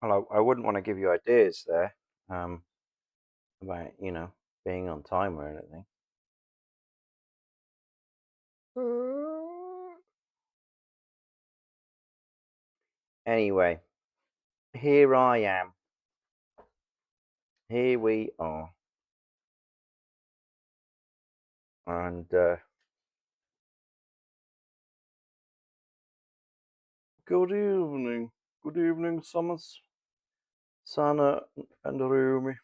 Well, I wouldn't want to give you ideas there about, being on time or anything. Anyway, here I am. Here we are. And good evening. Good evening, Summers, Sana, and Rumi.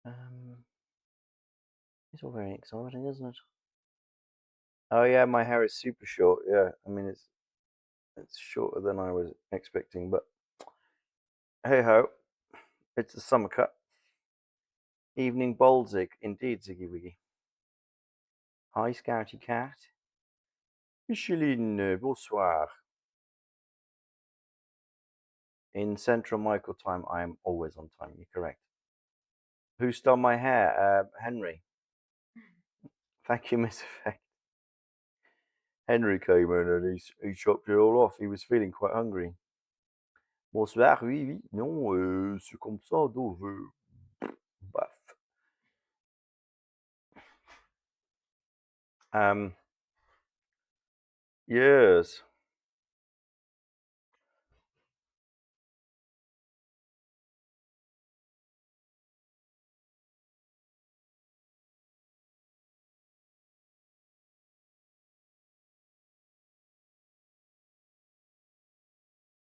Um, it's all very exciting, isn't it? Oh yeah, my hair is super short. Yeah, I mean it's shorter than I was expecting, but hey ho, it's the summer cut. Evening Bolzig, indeed, Ziggy Wiggy. Hi, Scouty Cat. Micheline, bonsoir. In Central Michael time, I am always on time. You're correct. Who stole my hair? Henry. Thank you, Miss Effect. Henry came in and he chopped it all off. He was feeling quite hungry. Bonsoir, oui, oui. Non, c'est comme ça, donc, baf. Um, yes.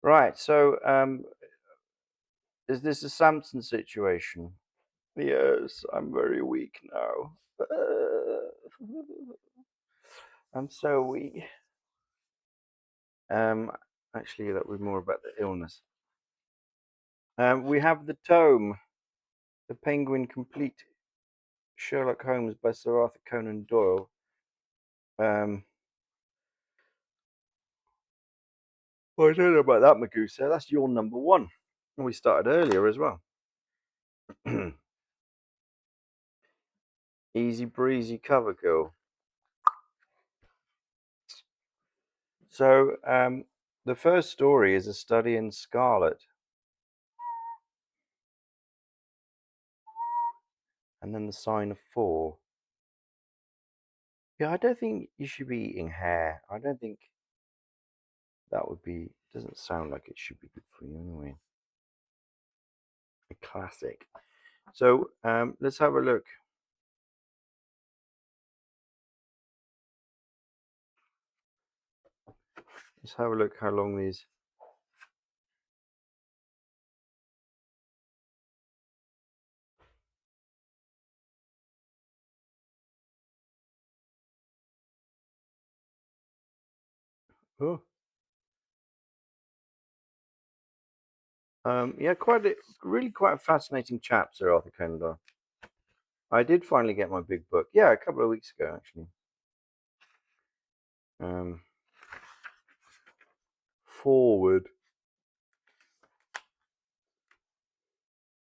Right, so is this a Samson situation? Yes, I'm very weak now. I'm so weak. Um, Actually, that was more about the illness. We have the tome, The Penguin Complete, Sherlock Holmes by Sir Arthur Conan Doyle. Um, well, I don't know about that, Magusa. That's your number one. We started earlier as well. Easy breezy cover girl. So, the first story is A Study in Scarlet. And then the sign of four. Yeah, I don't think you should be eating hair. I don't think that would be, doesn't sound like it should be good for you anyway. A classic. So, let's have a look. Let's have a look how long these. Oh, yeah, really quite a fascinating chap, Sir Arthur Conan Doyle. I did finally get my big book. Yeah, a couple of weeks ago, actually. Um, Forward.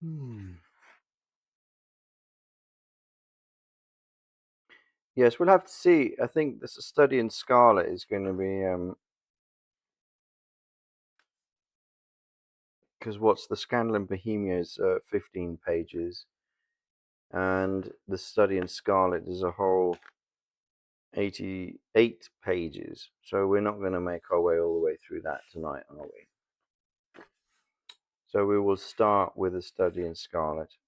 Hmm. Yes, we'll have to see. I think this study in Scarlet is going to be because what's the Scandal in Bohemia is 15 pages, and the study in Scarlet is a whole 88 pages. So we're not going to make our way all the way through that tonight, are we? So we will start with a study in Scarlet,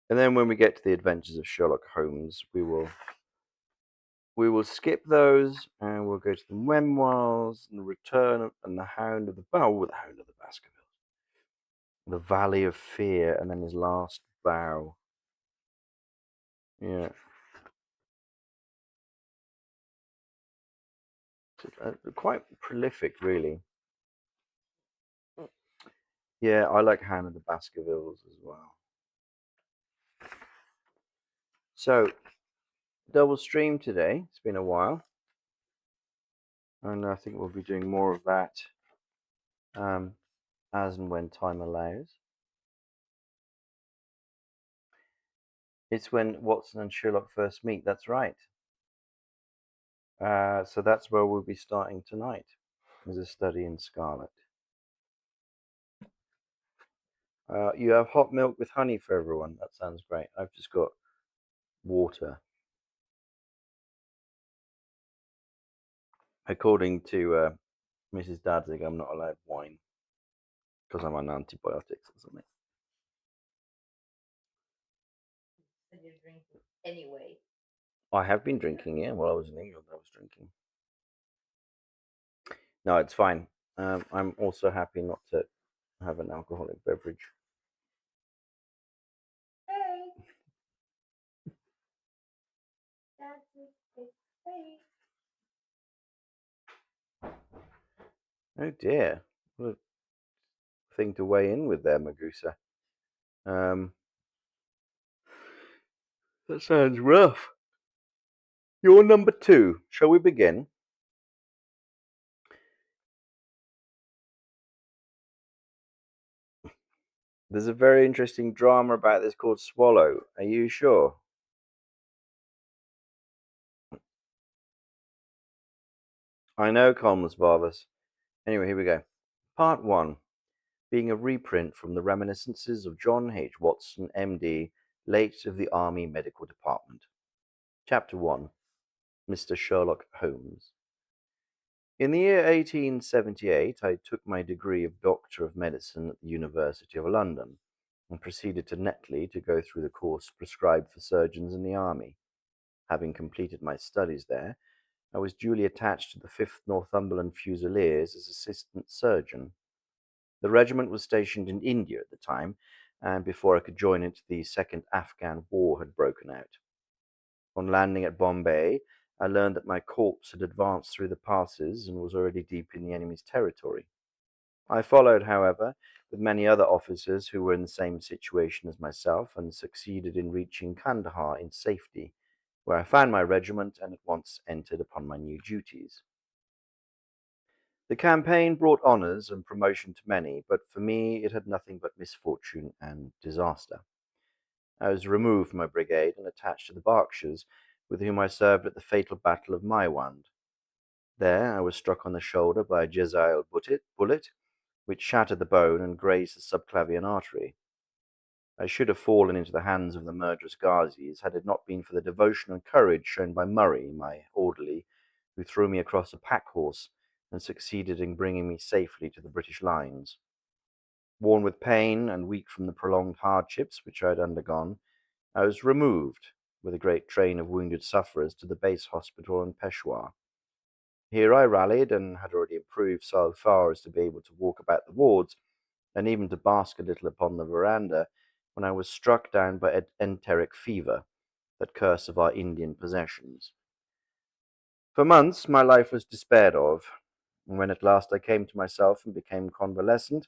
and then when we get to the Adventures of Sherlock Holmes, we will skip those and we'll go to the memoirs and the return and the Hound of the Bow, the Hound of the Baskervilles, the Valley of Fear, and then his last bow. Yeah, quite prolific, really. Yeah, I like Hound of the Baskervilles as well. So, double stream today. It's been a while, and I think we'll be doing more of that as and when time allows. It's when Watson and Sherlock first meet. That's right. So that's where we'll be starting tonight. Is a study in scarlet. You have hot milk with honey for everyone. That sounds great. I've just got water. According to Mrs. Dadzig, I'm not allowed wine because I'm on antibiotics or something. I have been drinking, yeah. While I was in England, I was drinking. No, it's fine. I'm also happy not to have an alcoholic beverage. Oh dear, what a thing to weigh in with there, Magusa. Um, that sounds rough. You're number two. Shall we begin? There's a very interesting drama about this called Swallow. Are you sure? I know, Colmus Varvas. Anyway, here we go. Part 1, being a reprint from the reminiscences of John H. Watson, MD, late of the Army Medical Department. Chapter 1, Mr. Sherlock Holmes. In the year 1878, I took my degree of Doctor of Medicine at the University of London and proceeded to Netley to go through the course prescribed for surgeons in the Army. Having completed my studies there, I was duly attached to the 5th Northumberland Fusiliers as assistant surgeon. The regiment was stationed in India at the time, and before I could join it, the Second Afghan War had broken out. On landing at Bombay, I learned that my corps had advanced through the passes and was already deep in the enemy's territory. I followed, however, with many other officers who were in the same situation as myself and succeeded in reaching Kandahar in safety, where I found my regiment and at once entered upon my new duties. The campaign brought honours and promotion to many, but for me it had nothing but misfortune and disaster. I was removed from my brigade and attached to the Berkshires, with whom I served at the fatal battle of Maiwand. There I was struck on the shoulder by a Jezail bullet, which shattered the bone and grazed the subclavian artery. I should have fallen into the hands of the murderous Ghazis had it not been for the devotion and courage shown by Murray, my orderly, who threw me across a pack horse and succeeded in bringing me safely to the British lines. Worn with pain and weak from the prolonged hardships which I had undergone, I was removed, with a great train of wounded sufferers, to the base hospital in Peshawar. Here I rallied, and had already improved so far as to be able to walk about the wards, and even to bask a little upon the veranda, when I was struck down by enteric fever, that curse of our Indian possessions. For months my life was despaired of, and when at last I came to myself and became convalescent,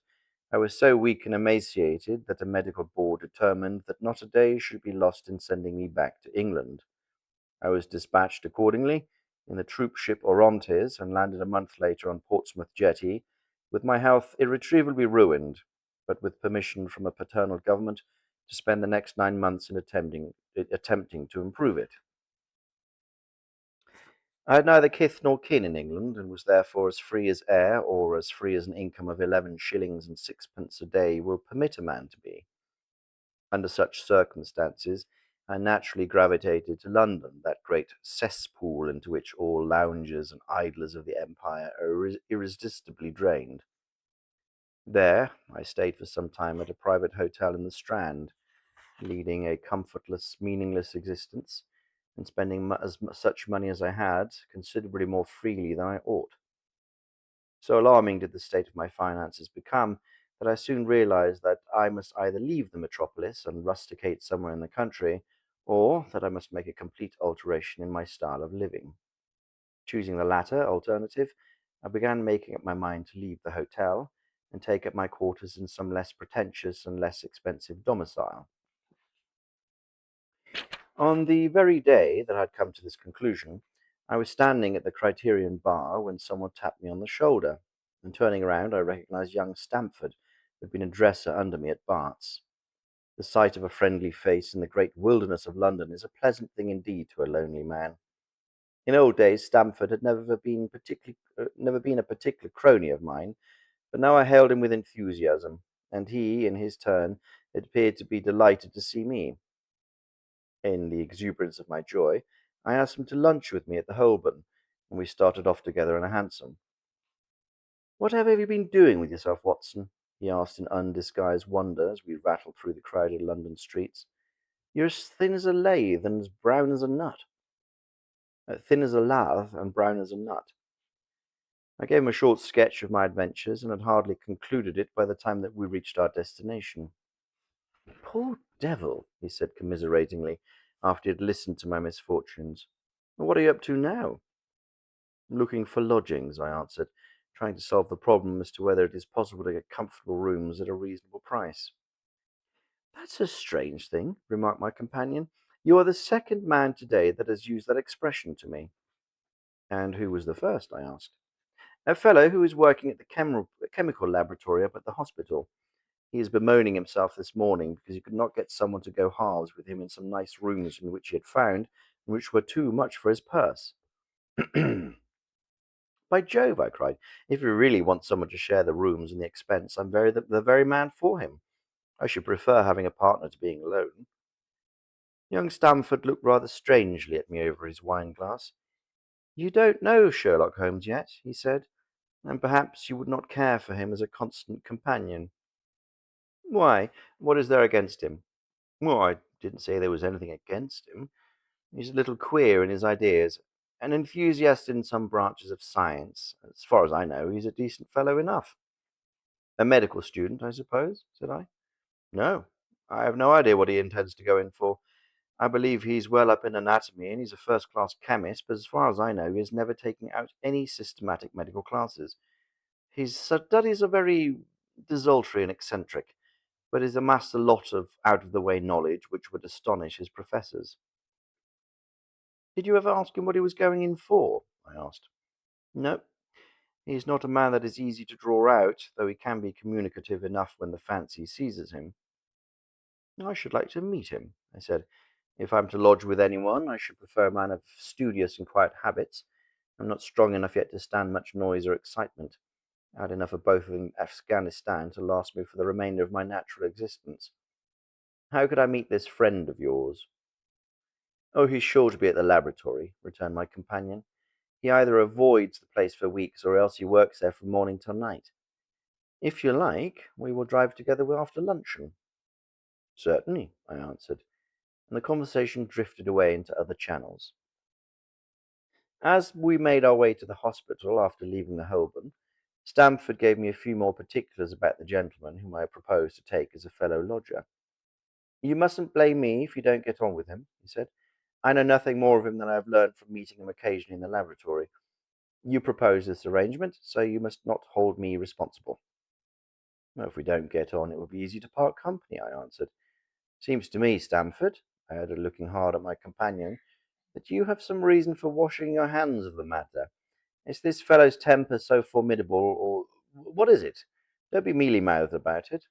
I was so weak and emaciated that a medical board determined that not a day should be lost in sending me back to England. I was dispatched accordingly in the troop ship Orontes and landed a month later on Portsmouth jetty, with my health irretrievably ruined, but with permission from a paternal government to spend the next 9 months in attempting to improve it. I had neither kith nor kin in England, and was therefore as free as air, or as free as an income of 11 shillings and sixpence a day will permit a man to be. Under such circumstances, I naturally gravitated to London, that great cesspool into which all loungers and idlers of the empire are irresistibly drained. There I stayed for some time at a private hotel in the Strand, leading a comfortless, meaningless existence, and spending such money as I had considerably more freely than I ought. So alarming did the state of my finances become that I soon realized that I must either leave the metropolis and rusticate somewhere in the country, or that I must make a complete alteration in my style of living. Choosing the latter alternative, I began making up my mind to leave the hotel and take up my quarters in some less pretentious and less expensive domicile. On the very day that I had come to this conclusion, I was standing at the Criterion bar when someone tapped me on the shoulder, and turning around, I recognized young Stamford, who had been a dresser under me at Bart's. The sight of a friendly face in the great wilderness of London is a pleasant thing indeed to a lonely man. In old days, Stamford had never been a particular crony of mine, but now I hailed him with enthusiasm, and he, in his turn, appeared to be delighted to see me. In the exuberance of my joy, I asked him to lunch with me at the Holborn, and we started off together in a hansom. "Whatever have you been doing with yourself, Watson?" he asked in undisguised wonder as we rattled through the crowded London streets. "You're as thin as a lathe and as brown as a nut." Thin as a lath and brown as a nut. I gave him a short sketch of my adventures, and had hardly concluded it by the time that we reached our destination. "Poor devil," he said commiseratingly, after he had listened to my misfortunes. "What are you up to now?" "Looking for lodgings," I answered, trying to solve the problem as to whether it is possible to get comfortable rooms at a reasonable price. "That's a strange thing," remarked my companion. "You are the second man today that has used that expression to me." "And who was the first?" I asked. "A fellow who is working at the chemical laboratory up at the hospital. He is bemoaning himself this morning because he could not get someone to go halves with him in some nice rooms in which he had found, and which were too much for his purse." "By Jove," I cried, "if you really want someone to share the rooms and the expense, I'm the very man for him. I should prefer having a partner to being alone." Young Stamford looked rather strangely at me over his wine glass. "You don't know Sherlock Holmes yet," he said, "and perhaps you would not care for him as a constant companion." "Why? What is there against him?" "Well, I didn't say there was anything against him. He's a little queer in his ideas, an enthusiast in some branches of science. As far as I know, he's a decent fellow enough." "A medical student, I suppose?" said I. "No, I have no idea what he intends to go in for. I believe he's well up in anatomy, and he's a first-class chemist, but as far as I know, he has never taken out any systematic medical classes. His studies are very desultory and eccentric, but he's amassed a lot of out-of-the-way knowledge which would astonish his professors." "Did you ever ask him what he was going in for?" I asked. "No, he's not a man that is easy to draw out, though he can be communicative enough when the fancy seizes him." "I should like to meet him," I said. "If I'm to lodge with anyone, I should prefer a man of studious and quiet habits. I'm not strong enough yet to stand much noise or excitement. I had enough of both in Afghanistan to last me for the remainder of my natural existence. How could I meet this friend of yours?" "Oh, he's sure to be at the laboratory," returned my companion. "He either avoids the place for weeks, or else he works there from morning till night. If you like, we will drive together after luncheon." "Certainly," I answered, and the conversation drifted away into other channels. As we made our way to the hospital after leaving the Holborn, Stamford gave me a few more particulars about the gentleman whom I had proposed to take as a fellow lodger. "You mustn't blame me if you don't get on with him," he said. "I know nothing more of him than I have learned from meeting him occasionally in the laboratory. You proposed this arrangement, so you must not hold me responsible." "Well, if we don't get on, it will be easy to part company," I answered. "Seems to me, Stamford," I added, looking hard at my companion, "that you have some reason for washing your hands of the matter. Is this fellow's temper so formidable, or what is it? Don't be mealy-mouthed about it."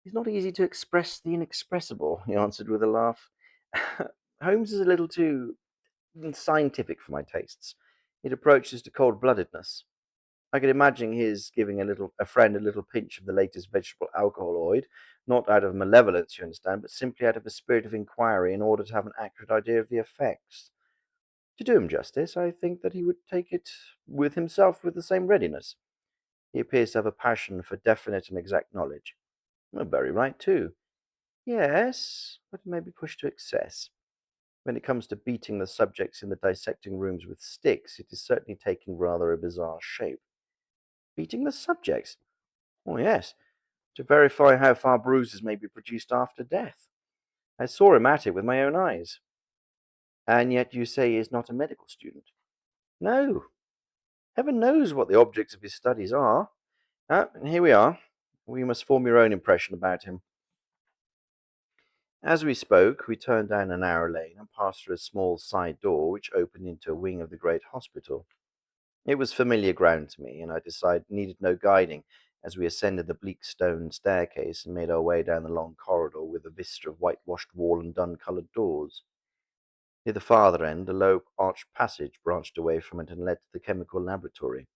"It's not easy to express the inexpressible," he answered with a laugh. "Holmes is a little too scientific for my tastes. It approaches to cold-bloodedness. I could imagine his giving a friend a little pinch of the latest vegetable alkaloid, not out of malevolence, you understand, but simply out of a spirit of inquiry in order to have an accurate idea of the effects. To do him justice, I think that he would take it with himself with the same readiness. He appears to have a passion for definite and exact knowledge. Well, very right, too. Yes, but it may be pushed to excess. When it comes to beating the subjects in the dissecting rooms with sticks, it is certainly taking rather a bizarre shape." "Beating the subjects?" "Oh, yes, to verify how far bruises may be produced after death. I saw him at it with my own eyes." "And yet you say he is not a medical student?" "No. Heaven knows what the objects of his studies are. Here we are. You must form your own impression about him." As we spoke, we turned down a narrow lane and passed through a small side door which opened into a wing of the great hospital. It was familiar ground to me, and I decided needed no guiding as we ascended the bleak stone staircase and made our way down the long corridor with a vista of whitewashed wall and dun-coloured doors. Near the farther end, a low arched passage branched away from it and led to the chemical laboratory.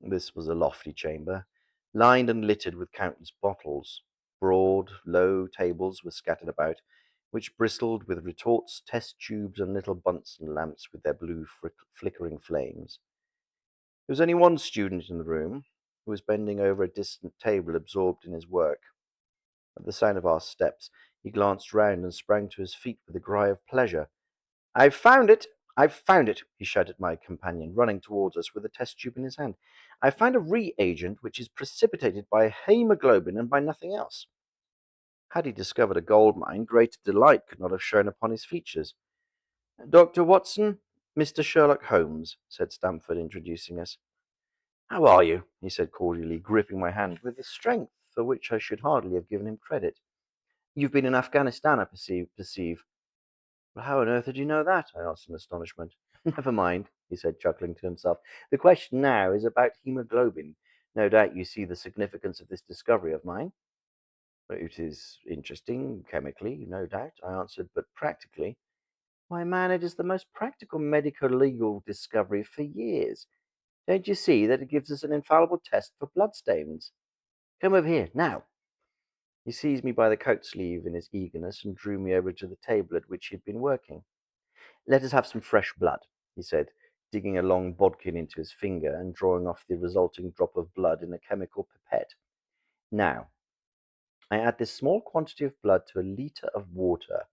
This was a lofty chamber, lined and littered with countless bottles. Broad, low tables were scattered about, which bristled with retorts, test tubes, and little Bunsen lamps with their blue flickering flames. There was only one student in the room, who was bending over a distant table, absorbed in his work. At the sound of our steps, he glanced round and sprang to his feet with a cry of pleasure. "I've found it! I've found it!" he shouted at my companion, running towards us with a test tube in his hand. "I've found a reagent which is precipitated by hemoglobin and by nothing else." Had he discovered a gold mine, greater delight could not have shown upon his features. "Dr. Watson, Mr. Sherlock Holmes," said Stamford, introducing us. "How are you?" he said cordially, gripping my hand with a strength for which I should hardly have given him credit. "You've been in Afghanistan, I perceive." "Well, how on earth did you know that?" I asked in astonishment. "Never mind," he said, chuckling to himself. "The question now is about hemoglobin. No doubt you see the significance of this discovery of mine." "It is interesting, chemically, no doubt," I answered, "but practically—" "Why, man, it is the most practical medico legal discovery for years. Don't you see that it gives us an infallible test for bloodstains? Come over here, now." He seized me by the coat sleeve in his eagerness and drew me over to the table at which he had been working. "Let us have some fresh blood," he said, digging a long bodkin into his finger and drawing off the resulting drop of blood in a chemical pipette. "Now, I add this small quantity of blood to a litre of water.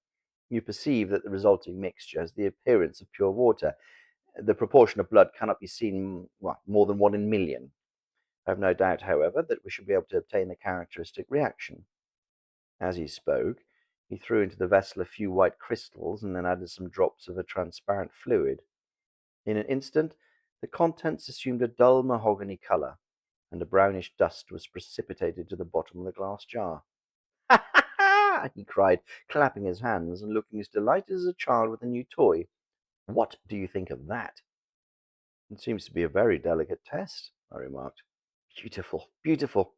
You perceive that the resulting mixture has the appearance of pure water. The proportion of blood cannot be seen, more than 1 in 1,000,000. I have no doubt, however, that we shall be able to obtain the characteristic reaction." As he spoke, he threw into the vessel a few white crystals and then added some drops of a transparent fluid. In an instant, the contents assumed a dull mahogany color, and a brownish dust was precipitated to the bottom of the glass jar. "Ha ha ha!" he cried, clapping his hands and looking as delighted as a child with a new toy. "What do you think of that?" "It seems to be a very delicate test," I remarked. "Beautiful, beautiful.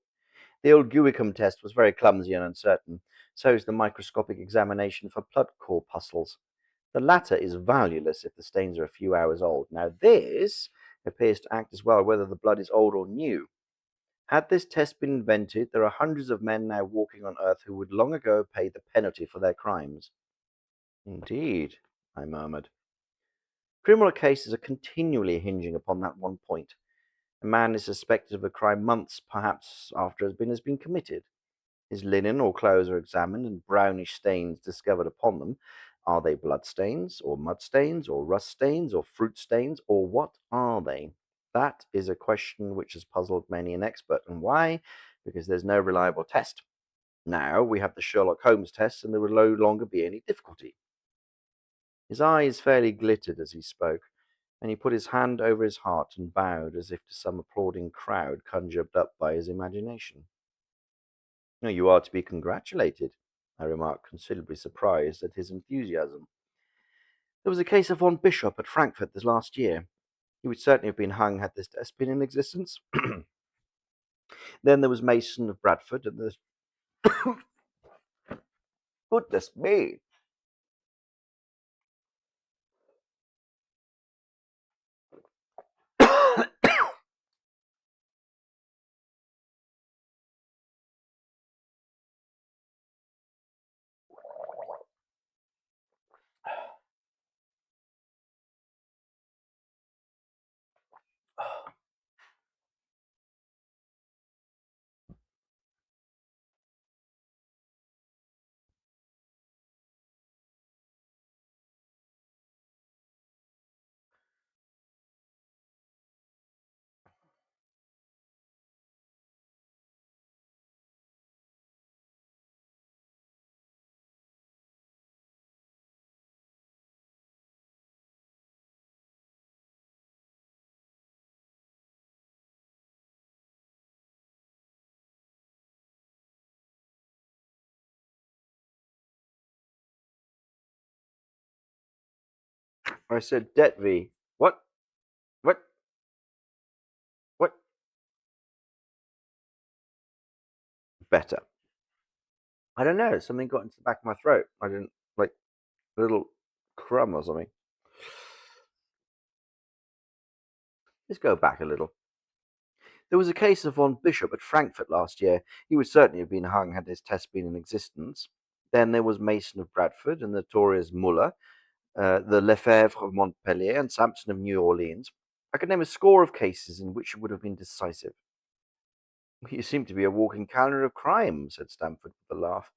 The old Guicum test was very clumsy and uncertain. So is the microscopic examination for blood corpuscles. The latter is valueless if the stains are a few hours old. Now this appears to act as well whether the blood is old or new. Had this test been invented, there are hundreds of men now walking on earth who would long ago pay the penalty for their crimes." "Indeed," I murmured. "Criminal cases are continually hinging upon that one point. A man is suspected of a crime months, perhaps, after it has been committed. His linen or clothes are examined, and brownish stains discovered upon them. Are they blood stains, or mud stains, or rust stains, or fruit stains, or what are they? That is a question which has puzzled many an expert. And why? Because there's no reliable test. Now we have the Sherlock Holmes test, and there will no longer be any difficulty." His eyes fairly glittered as he spoke, and he put his hand over his heart and bowed as if to some applauding crowd conjured up by his imagination. "No, you are to be congratulated," I remarked, considerably surprised at his enthusiasm. "There was a case of one Bishop at Frankfurt this last year. He would certainly have been hung had this test been in existence. Then there was Mason of Bradford, and there's goodness me." I said, "Detvi, what, what, what?" "Better." "I don't know. Something got into the back of my throat. I didn't like a little cry." crumb or something. Let's go back a little. There was a case of von Bishop at Frankfurt last year. He would certainly have been hung had his test been in existence. Then there was Mason of Bradford and notorious Muller, the Lefebvre of Montpellier, and Sampson of New Orleans. I could name a score of cases in which it would have been decisive. You seem to be a walking calendar of crime, said Stamford with a laugh.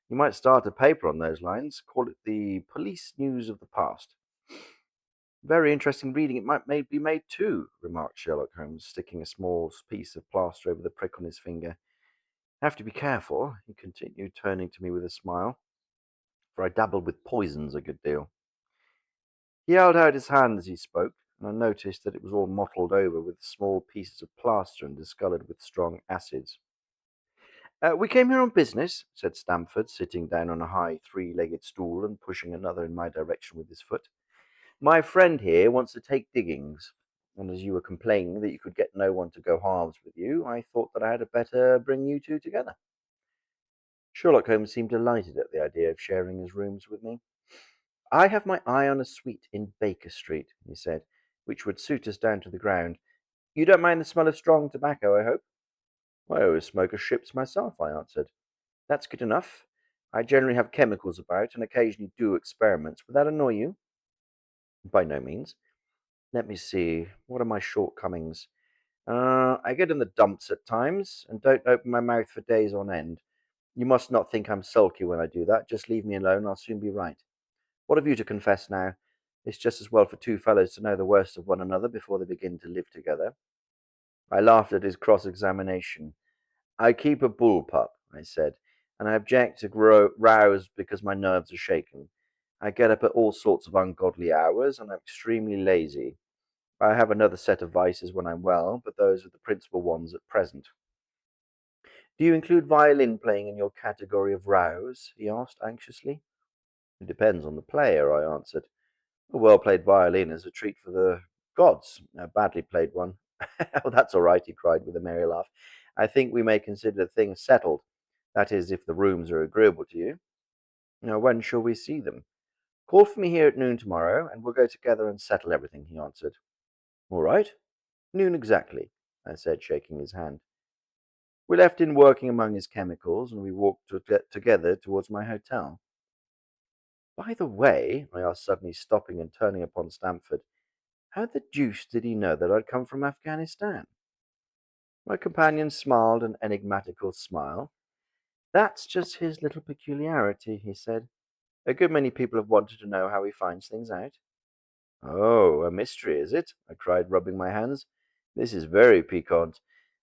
You might start a paper on those lines, call it the Police News of the Past. Very interesting reading it might be made too, remarked Sherlock Holmes, sticking a small piece of plaster over the prick on his finger. Have to be careful, he continued, turning to me with a smile, for I dabbled with poisons a good deal. He held out his hand as he spoke, and I noticed that it was all mottled over with small pieces of plaster and discoloured with strong acids. We came here on business, said Stamford, sitting down on a high three-legged stool and pushing another in my direction with his foot. My friend here wants to take diggings, and as you were complaining that you could get no one to go halves with you, I thought that I had better bring you two together. Sherlock Holmes seemed delighted at the idea of sharing his rooms with me. I have my eye on a suite in Baker Street, he said, which would suit us down to the ground. You don't mind the smell of strong tobacco, I hope? I always smoke a ship's myself, I answered. That's good enough. I generally have chemicals about and occasionally do experiments. Would that annoy you? By no means. Let me see. What are my shortcomings? I get in the dumps at times and don't open my mouth for days on end. You must not think I'm sulky when I do that. Just leave me alone. I'll soon be right. What have you to confess now? It's just as well for two fellows to know the worst of one another before they begin to live together. I laughed at his cross-examination. I keep a bull pup, I said, and I object to rouse because my nerves are shaken. I get up at all sorts of ungodly hours, and I'm extremely lazy. I have another set of vices when I'm well, but those are the principal ones at present. Do you include violin playing in your category of rows? He asked anxiously. It depends on the player, I answered. A well played violin is a treat for the gods. A badly played one. Oh, that's all right, he cried with a merry laugh. I think we may consider things settled. That is, if the rooms are agreeable to you. Now, when shall we see them? Call for me here at noon tomorrow, and we'll go together and settle everything, he answered. All right. Noon exactly, I said, shaking his hand. We left him working among his chemicals, and we walked together towards my hotel. By the way, I asked suddenly, stopping and turning upon Stamford, how the deuce did he know that I'd come from Afghanistan? My companion smiled an enigmatical smile. That's just his little peculiarity, he said. A good many people have wanted to know how he finds things out. Oh, a mystery, is it? I cried, rubbing my hands. This is very piquant.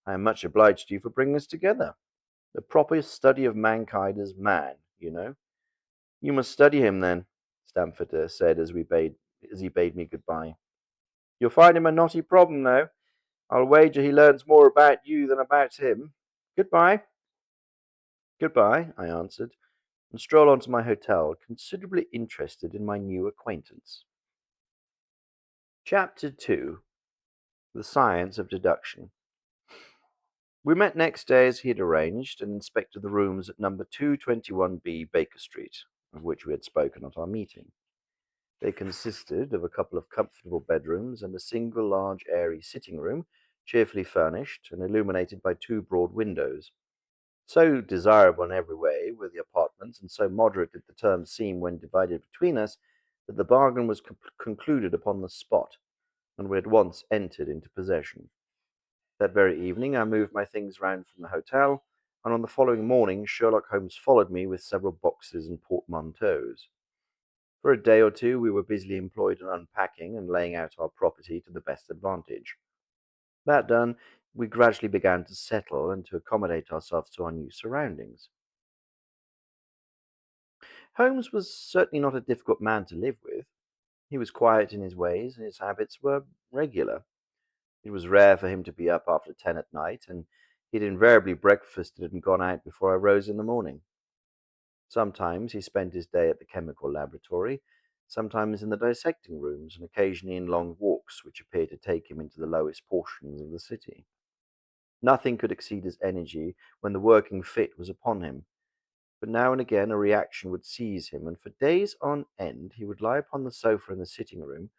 I am much obliged to you for bringing us together. The proper study of mankind as man, you know. You must study him then, Stamford said as he bade me goodbye. You'll find him a knotty problem, though. I'll wager he learns more about you than about him. Goodbye. Goodbye, I answered, and strolled on to my hotel, considerably interested in my new acquaintance. Chapter 2. The Science of Deduction. We met next day as he had arranged, and inspected the rooms at number 221B Baker Street, of which we had spoken at our meeting. They consisted of a couple of comfortable bedrooms and a single large airy sitting room, cheerfully furnished and illuminated by two broad windows. So desirable in every way were the apartments, and so moderate did the terms seem when divided between us, that the bargain was concluded upon the spot, and we at once entered into possession. That very evening I moved my things round from the hotel, and on the following morning Sherlock Holmes followed me with several boxes and portmanteaus. For a day or two we were busily employed in unpacking and laying out our property to the best advantage. That done, we gradually began to settle and to accommodate ourselves to our new surroundings. Holmes was certainly not a difficult man to live with. He was quiet in his ways, and his habits were regular. It was rare for him to be up after 10 at night, and he had invariably breakfasted and gone out before I rose in the morning. Sometimes he spent his day at the chemical laboratory, sometimes in the dissecting rooms, and occasionally in long walks which appeared to take him into the lowest portions of the city. Nothing could exceed his energy when the working fit was upon him, but now and again a reaction would seize him, and for days on end he would lie upon the sofa in the sitting room,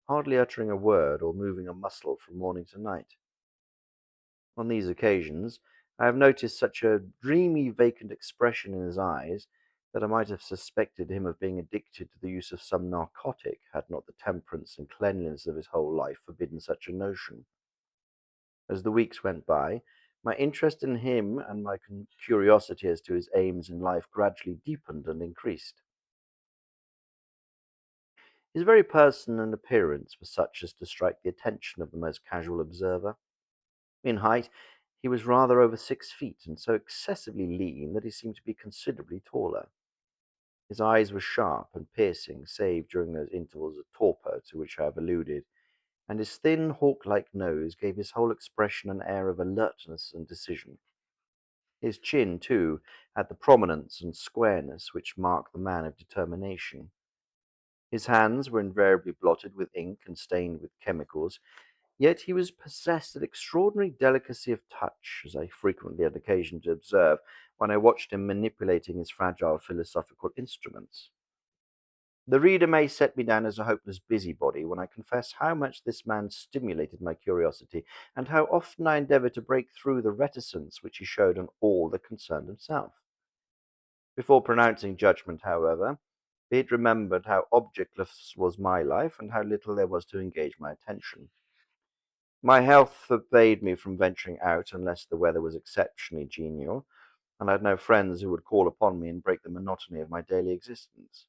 hardly uttering a word or moving a muscle from morning to night. On these occasions, I have noticed such a dreamy, vacant expression in his eyes that I might have suspected him of being addicted to the use of some narcotic had not the temperance and cleanliness of his whole life forbidden such a notion. As the weeks went by, my interest in him and my curiosity as to his aims in life gradually deepened and increased. His very person and appearance were such as to strike the attention of the most casual observer. In height, he was rather over 6 feet, and so excessively lean that he seemed to be considerably taller. His eyes were sharp and piercing, save during those intervals of torpor to which I have alluded, and his thin, hawk-like nose gave his whole expression an air of alertness and decision. His chin, too, had the prominence and squareness which mark the man of determination. His hands were invariably blotted with ink and stained with chemicals, yet he was possessed of extraordinary delicacy of touch, as I frequently had occasion to observe when I watched him manipulating his fragile philosophical instruments. The reader may set me down as a hopeless busybody when I confess how much this man stimulated my curiosity, and how often I endeavoured to break through the reticence which he showed on all that concerned himself. Before pronouncing judgment, however, be it remembered how objectless was my life, and how little there was to engage my attention. My health forbade me from venturing out unless the weather was exceptionally genial, and I had no friends who would call upon me and break the monotony of my daily existence.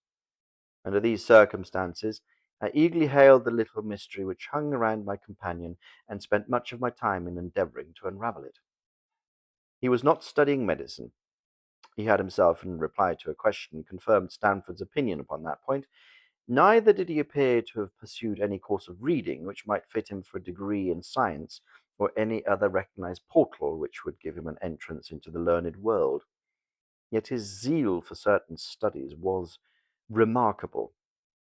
Under these circumstances, I eagerly hailed the little mystery which hung around my companion, and spent much of my time in endeavoring to unravel it. He was not studying medicine. He had himself, in reply to a question, confirmed Stanford's opinion upon that point. Neither did he appear to have pursued any course of reading which might fit him for a degree in science, or any other recognized portal which would give him an entrance into the learned world. Yet his zeal for certain studies was remarkable,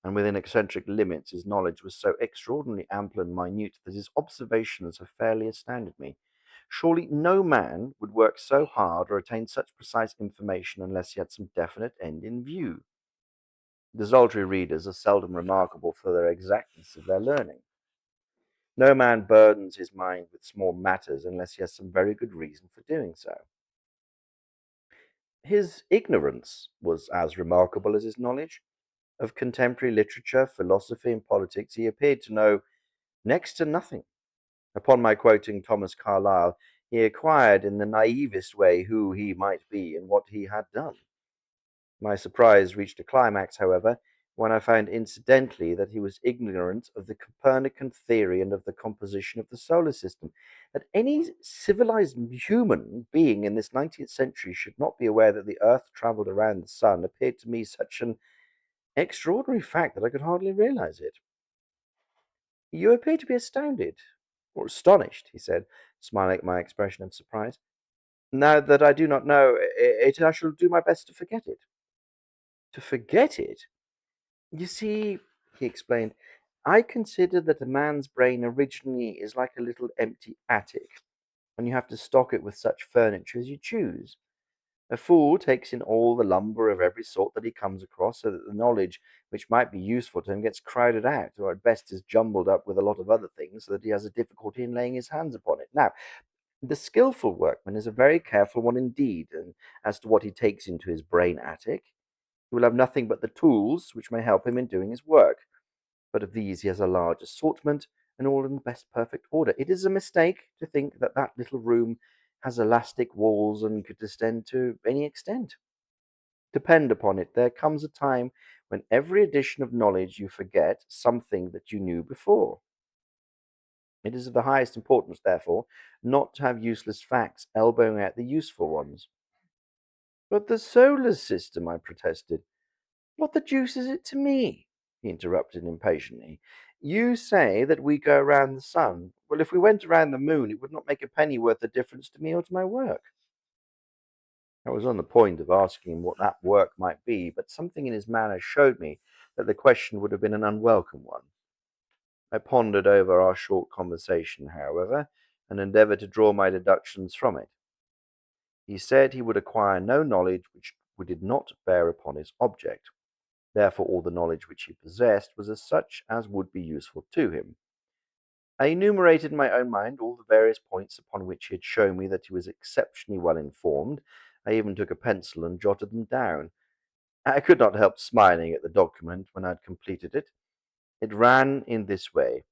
and within eccentric limits his knowledge was so extraordinarily ample and minute that his observations have fairly astounded me. Surely no man would work so hard or attain such precise information unless he had some definite end in view. Desultory readers are seldom remarkable for the exactness of their learning. No man burdens his mind with small matters unless he has some very good reason for doing so. His ignorance was as remarkable as his knowledge. Of contemporary literature, philosophy, and politics he appeared to know next to nothing. Upon my quoting Thomas Carlyle, he inquired in the naivest way who he might be and what he had done. My surprise reached a climax, however, when I found incidentally that he was ignorant of the Copernican theory and of the composition of the solar system. That any civilized human being in this 19th century should not be aware that the Earth traveled around the sun appeared to me such an extraordinary fact that I could hardly realize it. You appear to be astounded, or astonished, he said, smiling at my expression of surprise. Now that I do not know it, I shall do my best to forget it. To forget it? You see, he explained, I consider that a man's brain originally is like a little empty attic, and you have to stock it with such furniture as you choose. A fool takes in all the lumber of every sort that he comes across, so that the knowledge which might be useful to him gets crowded out, or at best is jumbled up with a lot of other things, so that he has a difficulty in laying his hands upon it. Now, the skilful workman is a very careful one indeed, and as to what he takes into his brain attic. He will have nothing but the tools which may help him in doing his work, but of these he has a large assortment, and all in the best perfect order. It is a mistake to think that that little room has elastic walls and could extend to any extent. Depend upon it, there comes a time when every addition of knowledge you forget something that you knew before. It is of the highest importance, therefore, not to have useless facts elbowing out the useful ones. But the solar system, I protested. What the deuce is it to me? He interrupted impatiently. You say that we go around the sun. Well, if we went around the moon, it would not make a pennyworth of difference to me or to my work. I was on the point of asking him what that work might be, but something in his manner showed me that the question would have been an unwelcome one. I pondered over our short conversation, however, and endeavored to draw my deductions from it. He said he would acquire no knowledge which which did not bear upon his object. Therefore, all the knowledge which he possessed was as such as would be useful to him. I enumerated in my own mind all the various points upon which he had shown me that he was exceptionally well informed. I even took a pencil and jotted them down. I could not help smiling at the document when I had completed it. It ran in this way: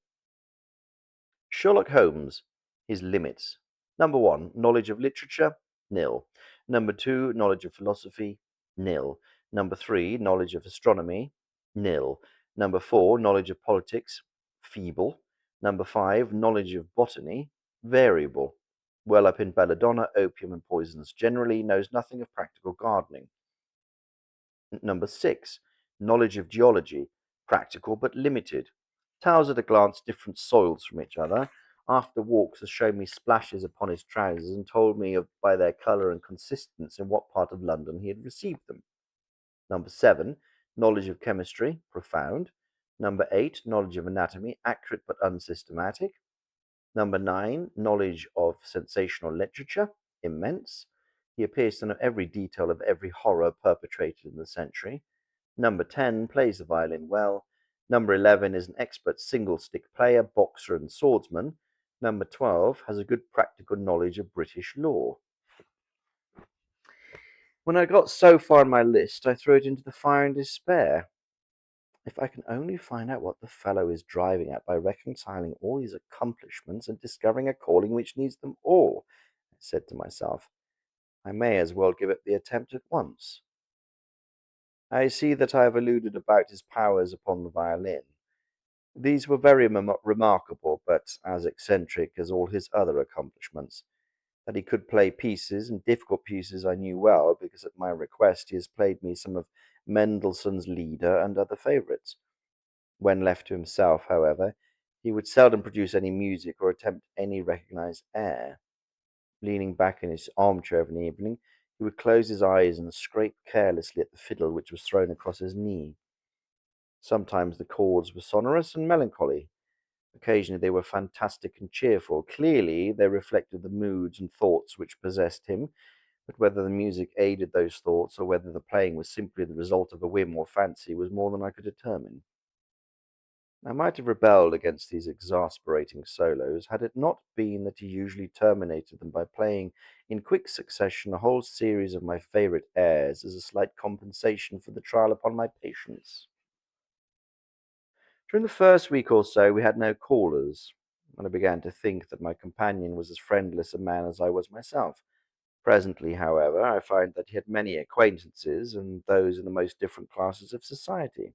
Sherlock Holmes, his limits. Number one, knowledge of literature, nil. Number two, knowledge of philosophy, nil. Number three, knowledge of astronomy, nil. Number four, knowledge of politics, feeble. Number five, knowledge of botany, variable. Well up in belladonna, opium, and poisons generally, knows nothing of practical gardening. Number six, knowledge of geology, practical but limited. Tells at a glance different soils from each other. After walks has shown me splashes upon his trousers and told me of, by their colour and consistence in what part of London he had received them. Number seven, knowledge of chemistry, profound. Number eight, knowledge of anatomy, accurate but unsystematic. Number nine, knowledge of sensational literature, immense. He appears to know every detail of every horror perpetrated in the century. Number 10, plays the violin well. Number 11 is an expert single stick player, boxer, and swordsman. Number 12 has a good practical knowledge of British law. When I got so far in my list, I threw it into the fire in despair. If I can only find out what the fellow is driving at by reconciling all these accomplishments and discovering a calling which needs them all, I said to myself, I may as well give it the attempt at once. I see that I have alluded about his powers upon the violin. These were very remarkable, but as eccentric as all his other accomplishments. That he could play pieces, and difficult pieces, I knew well, because at my request he has played me some of Mendelssohn's Lieder and other favourites. When left to himself, however, he would seldom produce any music or attempt any recognized air. Leaning back in his armchair of an evening, he would close his eyes and scrape carelessly at the fiddle which was thrown across his knee. Sometimes the chords were sonorous and melancholy. Occasionally they were fantastic and cheerful. Clearly they reflected the moods and thoughts which possessed him, but whether the music aided those thoughts or whether the playing was simply the result of a whim or fancy was more than I could determine. I might have rebelled against these exasperating solos had it not been that he usually terminated them by playing in quick succession a whole series of my favourite airs as a slight compensation for the trial upon my patience. During the first week or so, we had no callers, and I began to think that my companion was as friendless a man as I was myself. Presently, however, I found that he had many acquaintances, and those in the most different classes of society.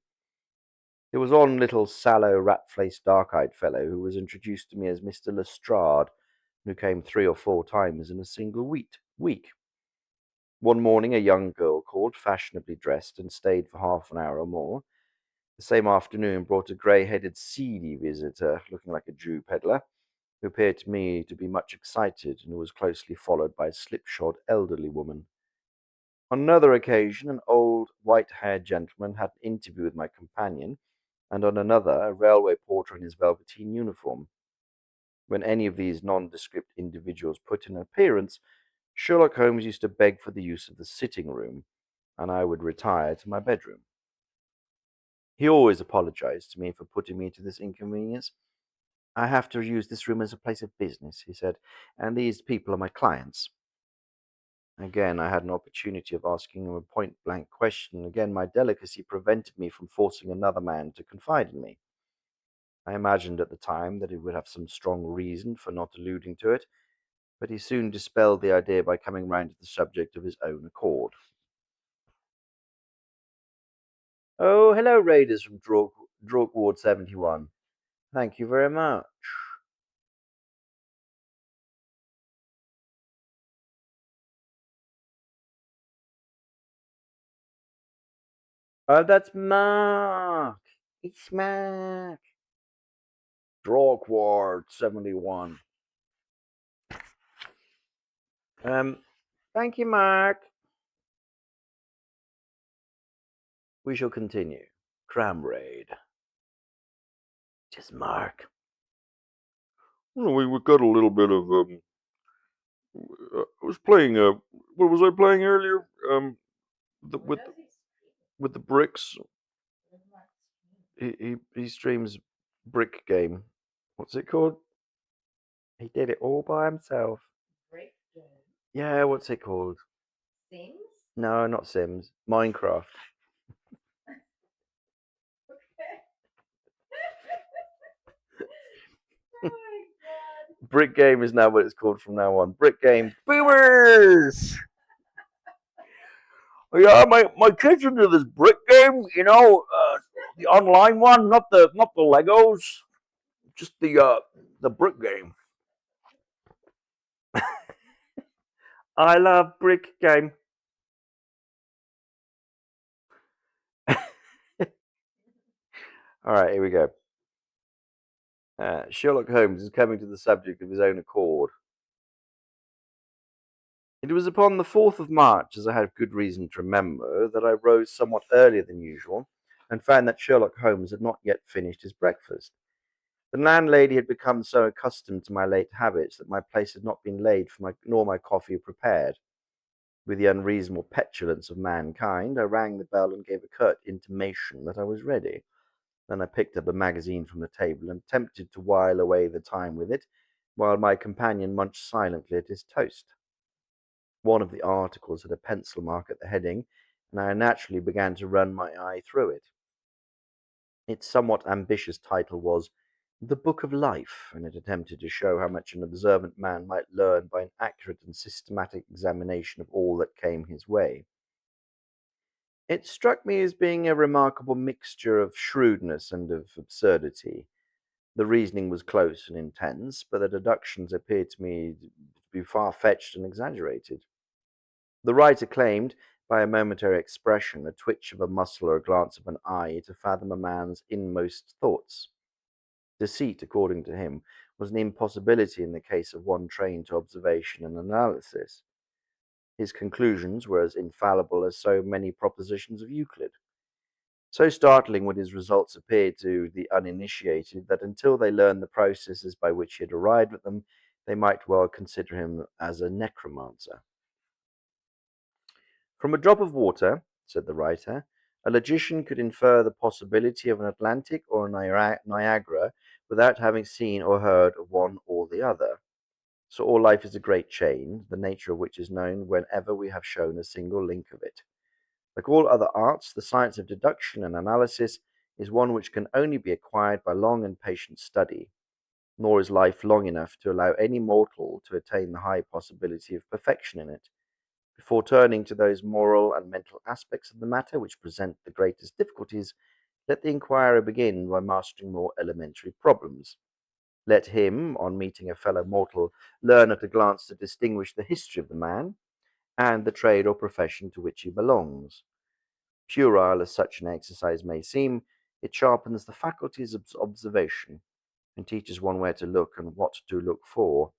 There was one little sallow, rat-faced, dark-eyed fellow who was introduced to me as Mr. Lestrade, who came 3 or 4 times in a single week. One morning a young girl called, fashionably dressed, and stayed for half an hour or more. The same afternoon brought a grey-headed, seedy visitor, looking like a Jew peddler, who appeared to me to be much excited, and who was closely followed by a slipshod elderly woman. On another occasion, an old, white-haired gentleman had an interview with my companion, and on another, a railway porter in his velveteen uniform. When any of these nondescript individuals put in an appearance, Sherlock Holmes used to beg for the use of the sitting room, and I would retire to my bedroom. He always apologized to me for putting me to this inconvenience. I have to use this room as a place of business, he said, and these people are my clients. Again, I had an opportunity of asking him a point blank question. Again, my delicacy prevented me from forcing another man to confide in me. I imagined at the time that he would have some strong reason for not alluding to it, but he soon dispelled the idea by coming round to the subject of his own accord. Oh, hello, raiders from Drake Ward 71. Thank you very much. Oh, that's Mark. It's Mark. Drake Ward 71. Um, Thank you, Mark. We shall continue. Tram raid. Just Mark. Well, we got a little bit of I was playing what was I playing earlier? the, with the bricks. He streams brick game. What's it called? He did it all by himself. Yeah, what's it called? No, not Sims. Minecraft. Brick game is now what it's called from now on. Brick game. Boomers! Yeah, my kids into this brick game, the online one, not the Legos, just the brick game. I love brick game. All right, here we go. Sherlock Holmes is coming to the subject of his own accord. It was upon the 4th of March, as I have good reason to remember, that I rose somewhat earlier than usual, and found that Sherlock Holmes had not yet finished his breakfast. The landlady had become so accustomed to my late habits that my place had not been laid for nor my coffee prepared. With the unreasonable petulance of mankind, I rang the bell and gave a curt intimation that I was ready. Then I picked up a magazine from the table and attempted to while away the time with it, while my companion munched silently at his toast. One of the articles had a pencil mark at the heading, and I naturally began to run my eye through it. Its somewhat ambitious title was "The Book of Life," and it attempted to show how much an observant man might learn by an accurate and systematic examination of all that came his way. It struck me as being a remarkable mixture of shrewdness and of absurdity. The reasoning was close and intense, but the deductions appeared to me to be far fetched and exaggerated. The writer claimed, by a momentary expression, a twitch of a muscle or a glance of an eye, to fathom a man's inmost thoughts. Deceit, according to him, was an impossibility in the case of one trained to observation and analysis. His conclusions were as infallible as so many propositions of Euclid. So startling would his results appear to the uninitiated that until they learned the processes by which he had arrived at them, they might well consider him as a necromancer. From a drop of water, said the writer, a logician could infer the possibility of an Atlantic or a Niagara without having seen or heard of one or the other. So all life is a great chain, the nature of which is known whenever we have shown a single link of it. Like all other arts, the science of deduction and analysis is one which can only be acquired by long and patient study, nor is life long enough to allow any mortal to attain the high possibility of perfection in it. Before turning to those moral and mental aspects of the matter which present the greatest difficulties, let the inquirer begin by mastering more elementary problems. Let him, on meeting a fellow mortal, learn at a glance to distinguish the history of the man and the trade or profession to which he belongs. Puerile as such an exercise may seem, it sharpens the faculties of observation and teaches one where to look and what to look for.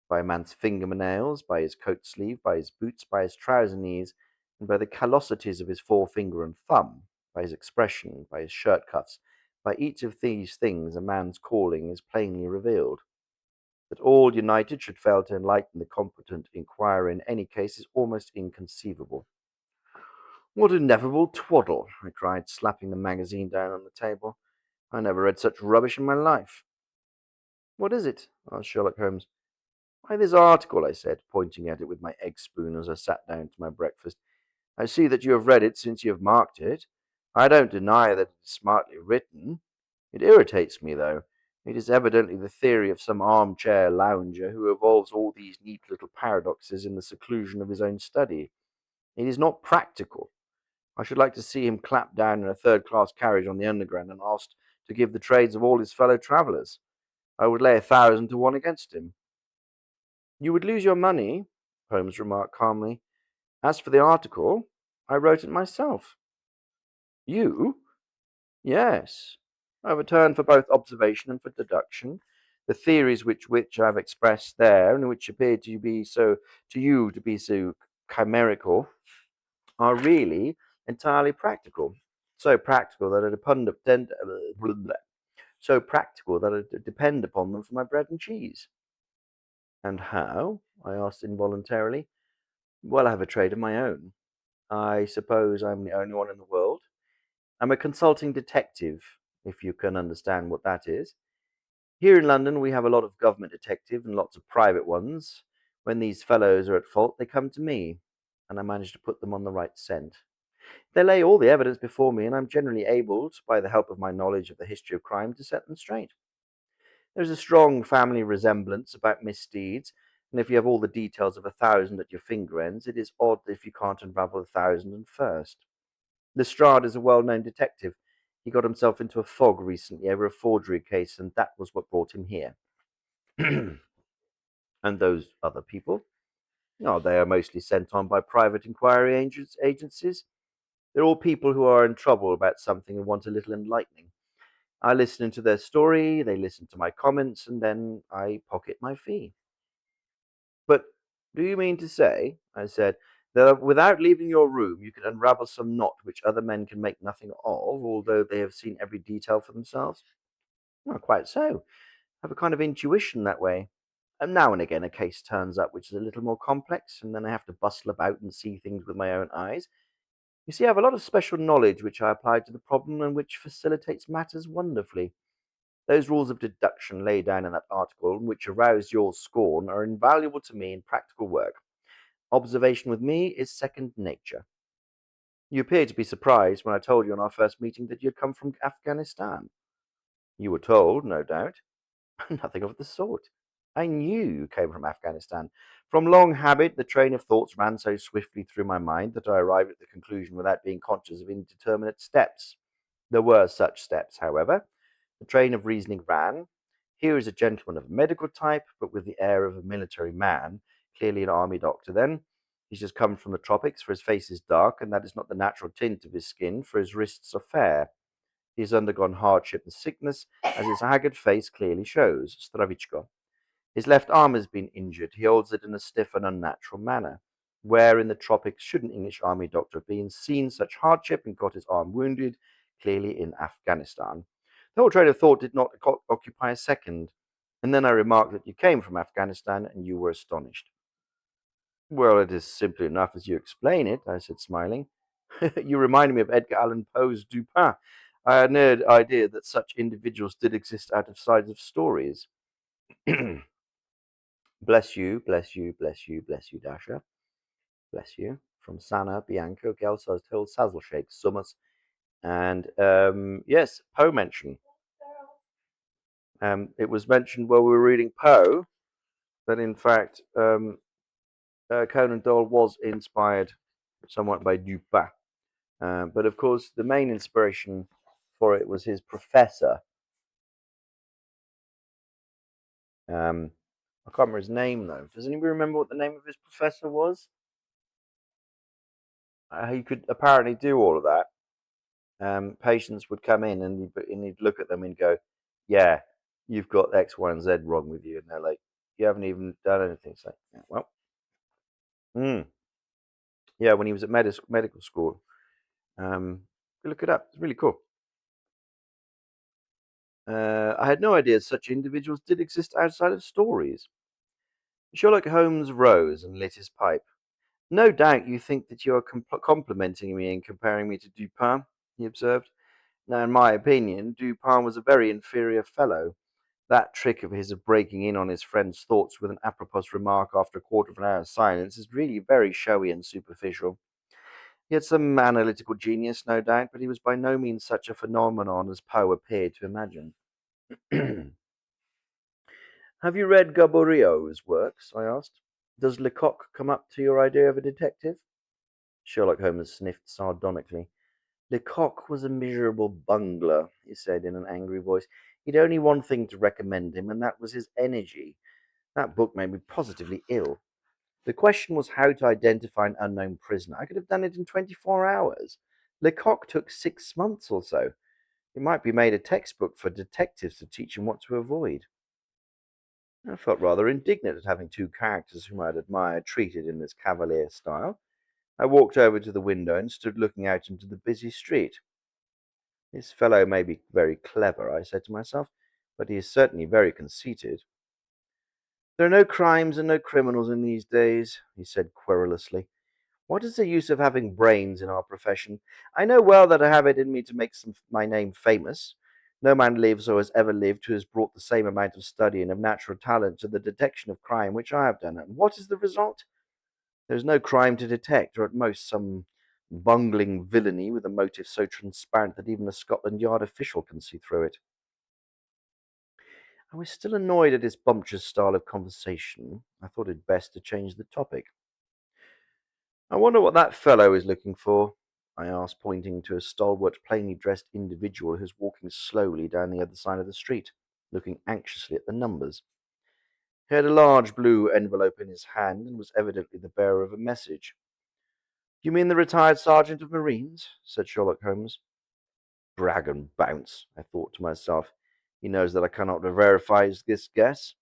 By a man's fingernails, by his coat sleeve, by his boots, by his trouser knees, and by the callosities of his forefinger and thumb, by his expression, by his shirt cuffs, by each of these things a man's calling is plainly revealed. That all united should fail to enlighten the competent inquirer in any case is almost inconceivable. What ineffable twaddle! I cried, slapping the magazine down on the table. I never read such rubbish in my life. What is it? Asked Sherlock Holmes. Why, this article, I said, pointing at it with my egg spoon as I sat down to my breakfast. I see that you have read it since you have marked it. I don't deny that it is smartly written. It irritates me, though. It is evidently the theory of some armchair lounger who evolves all these neat little paradoxes in the seclusion of his own study. It is not practical. I should like to see him clapped down in a third-class carriage on the Underground and asked to give the trades of all his fellow travellers. I would lay 1,000 to 1 against him. You would lose your money, Holmes remarked calmly. As for the article, I wrote it myself. You? Yes. I have a turn for both observation and for deduction. The theories which I have expressed there, and which appear to you to be so chimerical, are really entirely practical. So practical that I depend upon them for my bread and cheese. And how? I asked involuntarily. Well, I have a trade of my own. I suppose I'm the only one in the world. I'm a consulting detective, if you can understand what that is. Here in London, we have a lot of government detectives and lots of private ones. When these fellows are at fault, they come to me, and I manage to put them on the right scent. They lay all the evidence before me, and I'm generally able, by the help of my knowledge of the history of crime, to set them straight. There's a strong family resemblance about misdeeds, and if you have all the details of 1,000 at your finger ends, it is odd if you can't unravel 1,001st. Lestrade is a well known detective. He got himself into a fog recently over a forgery case, and that was what brought him here. And those other people? No, they are mostly sent on by private inquiry agencies. They're all people who are in trouble about something and want a little enlightening. I listen into their story, they listen to my comments, and then I pocket my fee. But do you mean to say, I said, that without leaving your room you can unravel some knot which other men can make nothing of, although they have seen every detail for themselves? Not quite so. I have a kind of intuition that way. And now and again a case turns up which is a little more complex, and then I have to bustle about and see things with my own eyes. You see, I have a lot of special knowledge which I apply to the problem and which facilitates matters wonderfully. Those rules of deduction laid down in that article, and which aroused your scorn, are invaluable to me in practical work. Observation with me is second nature. You appeared to be surprised when I told you on our first meeting that you had come from Afghanistan. You were told, no doubt, nothing of the sort. I knew you came from Afghanistan. From long habit, the train of thoughts ran so swiftly through my mind that I arrived at the conclusion without being conscious of indeterminate steps. There were such steps, however. The train of reasoning ran. Here is a gentleman of medical type, but with the air of a military man, clearly an army doctor then. He's just come from the tropics, for his face is dark, and that is not the natural tint of his skin, for his wrists are fair. He has undergone hardship and sickness, as his haggard face clearly shows. Stravichko. His left arm has been injured. He holds it in a stiff and unnatural manner. Where in the tropics should an English army doctor have been seen such hardship and got his arm wounded? Clearly in Afghanistan. The whole train of thought did not occupy a second. And then I remarked that you came from Afghanistan and you were astonished. Well, it is simply enough as you explain it, I said, smiling. You remind me of Edgar Allan Poe's Dupin. I had no idea that such individuals did exist out of sides of stories. Bless you, bless you, bless you, bless you, Dasha. Bless you. From Sana, Bianco, Gelsas, Hill, Sazzleshake, Summers. And yes, Poe mentioned. It was mentioned while we were reading Poe that, in fact, Conan Doyle was inspired somewhat by Dupin. But of course, the main inspiration for it was his professor. I can't remember his name though. Does anybody remember what the name of his professor was? He could apparently do all of that. Patients would come in and he'd look at them and go, "Yeah, you've got X, Y, and Z wrong with you," and they're like, "You haven't even done anything." So, yeah, well, mm, yeah, when he was at medical school, look it up. It's really cool. I had no idea such individuals did exist outside of stories. Sherlock Holmes rose and lit his pipe. No doubt you think that you are complimenting me in comparing me to Dupin, he observed. Now, in my opinion, Dupin was a very inferior fellow. That trick of his of breaking in on his friend's thoughts with an apropos remark after a quarter of an hour's silence is really very showy and superficial. He had some analytical genius, no doubt, but he was by no means such a phenomenon as Poe appeared to imagine. Have you read Gaboriau's works? I asked. Does Lecoq come up to your idea of a detective? Sherlock Holmes sniffed sardonically. Lecoq was a miserable bungler, he said in an angry voice. He'd only one thing to recommend him, and that was his energy. That book made me positively ill. The question was how to identify an unknown prisoner. I could have done it in 24 hours. Lecoq took 6 months or so. It might be made a textbook for detectives to teach them what to avoid. I felt rather indignant at having two characters whom I had admired treated in this cavalier style. I walked over to the window and stood looking out into the busy street. This fellow may be very clever, I said to myself, but he is certainly very conceited. There are no crimes and no criminals in these days, he said querulously. What is the use of having brains in our profession? I know well that I have it in me to make my name famous. No man lives or has ever lived who has brought the same amount of study and of natural talent to the detection of crime which I have done. And what is the result? There is no crime to detect, or at most some bungling villainy with a motive so transparent that even a Scotland Yard official can see through it. I was still annoyed at his bumptious style of conversation. I thought it best to change the topic. I wonder what that fellow is looking for, I asked, pointing to a stalwart, plainly dressed individual who was walking slowly down the other side of the street, looking anxiously at the numbers. He had a large blue envelope in his hand and was evidently the bearer of a message. You mean the retired sergeant of Marines? Said Sherlock Holmes. Brag and bounce, I thought to myself. He knows that I cannot verify this guess.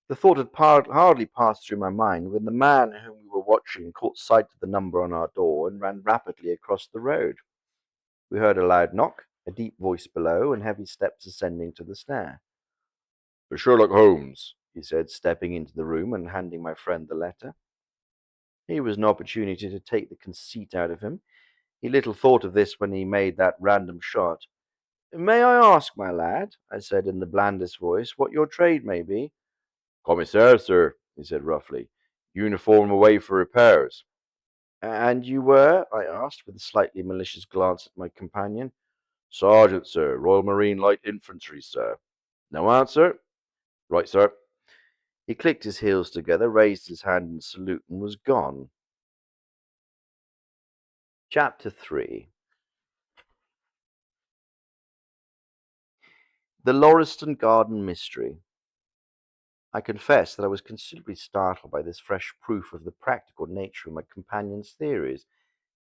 The thought had hardly passed through my mind when the man whom we were watching caught sight of the number on our door and ran rapidly across the road. We heard a loud knock, a deep voice below, and heavy steps ascending to the stair. For Sherlock Holmes, he said, stepping into the room and handing my friend the letter. Here was an opportunity to take the conceit out of him. He little thought of this when he made that random shot. May I ask, my lad, I said in the blandest voice, what your trade may be? Commissaire, sir, he said roughly. Uniform away for repairs. And you were? I asked, with a slightly malicious glance at my companion. Sergeant, sir. Royal Marine Light Infantry, sir. No answer? Right, sir. He clicked his heels together, raised his hand in salute, and was gone. Chapter 3. The Lauriston Garden Mystery. I confess that I was considerably startled by this fresh proof of the practical nature of my companion's theories.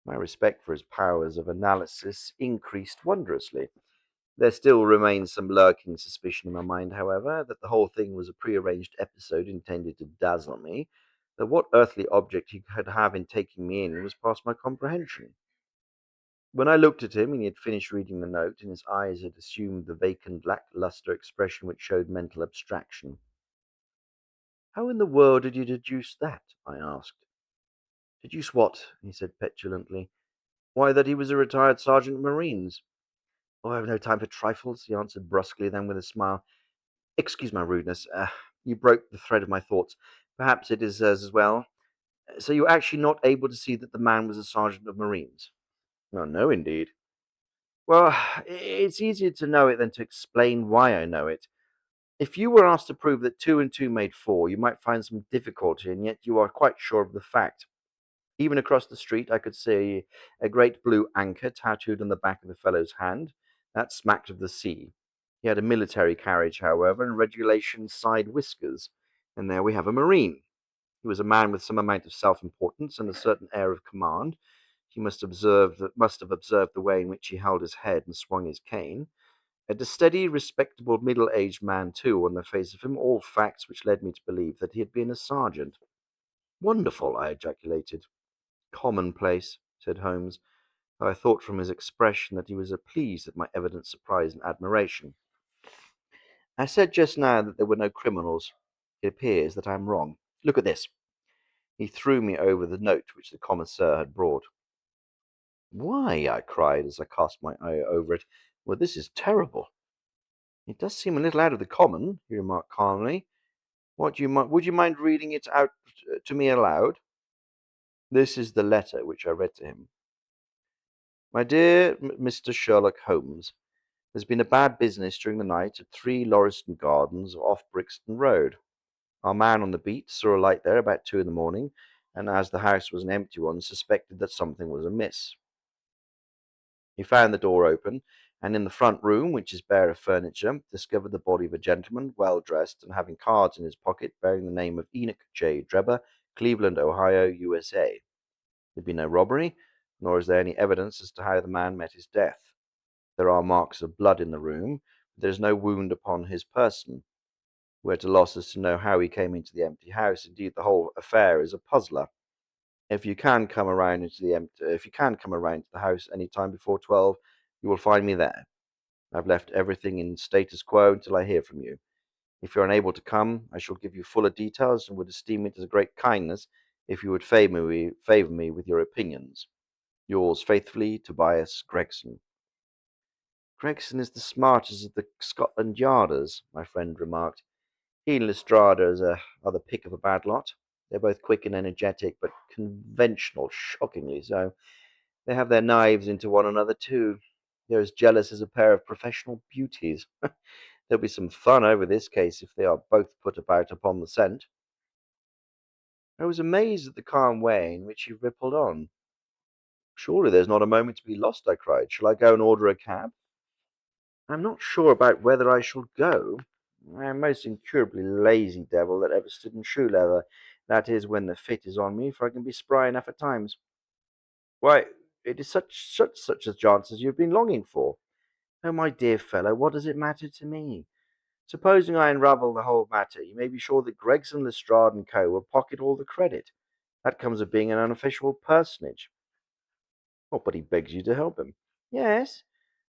My respect for his powers of analysis increased wondrously. There still remained some lurking suspicion in my mind, however, that the whole thing was a prearranged episode intended to dazzle me, that what earthly object he could have in taking me in was past my comprehension. When I looked at him and he had finished reading the note, and his eyes had assumed the vacant, lacklustre expression which showed mental abstraction. How in the world did you deduce that? I asked. Deduce what? He said petulantly. Why, that he was a retired sergeant of Marines. Oh, I have no time for trifles, he answered brusquely, then with a smile. Excuse my rudeness. You broke the thread of my thoughts. Perhaps it is as well. So you were actually not able to see that the man was a sergeant of Marines? Oh, no, indeed. Well, it's easier to know it than to explain why I know it. If you were asked to prove that two and two made four, you might find some difficulty, and yet you are quite sure of the fact. Even across the street, I could see a great blue anchor tattooed on the back of the fellow's hand. That smacked of the sea. He had a military carriage, however, and regulation side whiskers. And there we have a Marine. He was a man with some amount of self-importance and a certain air of command. He must have observed the way in which he held his head and swung his cane. A steady, respectable, middle-aged man, too, on the face of him, all facts which led me to believe that he had been a sergeant. Wonderful, I ejaculated. Commonplace, said Holmes, though I thought from his expression that he was pleased at my evident surprise and admiration. I said just now that there were no criminals. It appears that I am wrong. Look at this. He threw me over the note which the commissaire had brought. Why, I cried as I cast my eye over it. Well, this is terrible. It does seem a little out of the common, he remarked calmly. Would you mind reading it out to me aloud? This is the letter which I read to him. My dear Mr. Sherlock Holmes, there's been a bad business during the night at 3 Lauriston Gardens off Brixton Road. Our man on the beat saw a light there about 2 in the morning, and as the house was an empty one, suspected that something was amiss. He found the door open, and in the front room, which is bare of furniture, discovered the body of a gentleman, well dressed, and having cards in his pocket bearing the name of Enoch J. Drebber, Cleveland, Ohio, USA. There'd been no robbery, nor is there any evidence as to how the man met his death. There are marks of blood in the room, but there is no wound upon his person. We're at a loss as to know how he came into the empty house. Indeed, the whole affair is a puzzler. If you can come around to the house any time before 12, you will find me there. I've left everything in status quo until I hear from you. If you're unable to come, I shall give you fuller details and would esteem it as a great kindness if you would favour me with your opinions. Yours faithfully, Tobias Gregson. Gregson is the smartest of the Scotland Yarders, my friend remarked. He and Lestrade are the pick of a bad lot. They're both quick and energetic, but conventional, shockingly so. They have their knives into one another, too. They're as jealous as a pair of professional beauties. There'll be some fun over this case if they are both put about upon the scent. I was amazed at the calm way in which he rippled on. Surely there's not a moment to be lost, I cried. Shall I go and order a cab? I'm not sure about whether I shall go. I am most incurably lazy devil that ever stood in shoe leather. That is, when the fit is on me, for I can be spry enough at times. Why, it is such a chance as you've been longing for. Oh, my dear fellow, what does it matter to me? Supposing I unravel the whole matter, you may be sure that Gregson, Lestrade and Co. will pocket all the credit. That comes of being an unofficial personage. Oh, but he begs you to help him. Yes,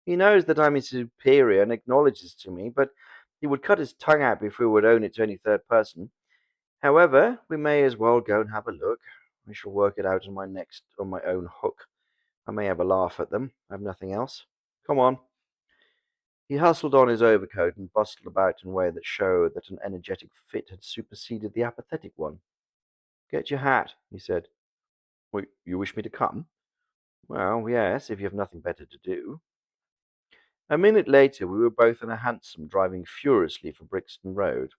he knows that I'm his superior and acknowledges to me, but he would cut his tongue out before he would own it to any third person. However, we may as well go and have a look. I shall work it out on my own hook. I may have a laugh at them. I have nothing else. Come on. He hustled on his overcoat and bustled about in a way that showed that an energetic fit had superseded the apathetic one. Get your hat, he said. Well, you wish me to come? Well, yes, if you have nothing better to do. A minute later, we were both in a hansom driving furiously for Brixton Road.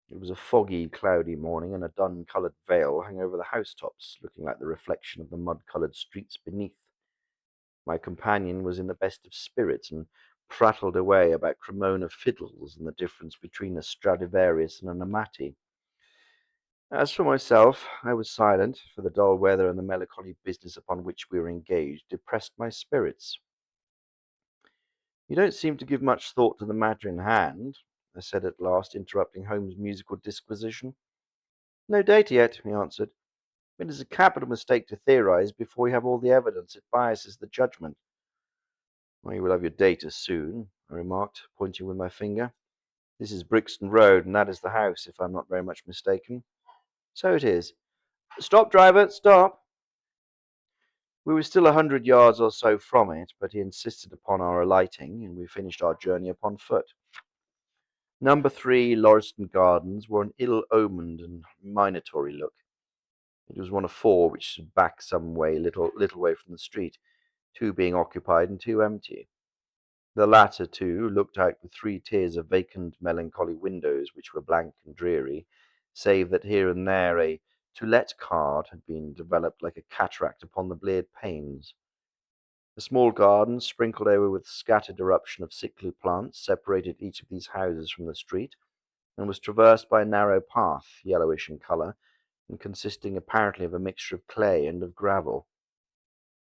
It was a foggy, cloudy morning, and a dun-coloured veil hung over the housetops, looking like the reflection of the mud-coloured streets beneath. My companion was in the best of spirits and prattled away about Cremona fiddles and the difference between a Stradivarius and an Amati. As for myself, I was silent, for the dull weather and the melancholy business upon which we were engaged depressed my spirits. You don't seem to give much thought to the matter in hand, I said at last, interrupting Holmes' musical disquisition. No data yet, he answered. It is a capital mistake to theorize before we have all the evidence. It biases the judgment. Well, you will have your data soon, I remarked, pointing with my finger. This is Brixton Road, and that is the house, if I'm not very much mistaken. So it is. Stop, driver, stop! We were still 100 yards or so from it, but he insisted upon our alighting, and we finished our journey upon foot. Number 3, Lauriston Gardens, wore an ill-omened and minatory look. It was one of 4 which stood back some little way from the street, 2 being occupied and 2 empty. The latter 2 looked out with 3 tiers of vacant, melancholy windows, which were blank and dreary, save that here and there a "To Let" card had been developed like a cataract upon the bleared panes. A small garden, sprinkled over with scattered eruption of sickly plants, separated each of these houses from the street, and was traversed by a narrow path, yellowish in colour, and consisting apparently of a mixture of clay and of gravel.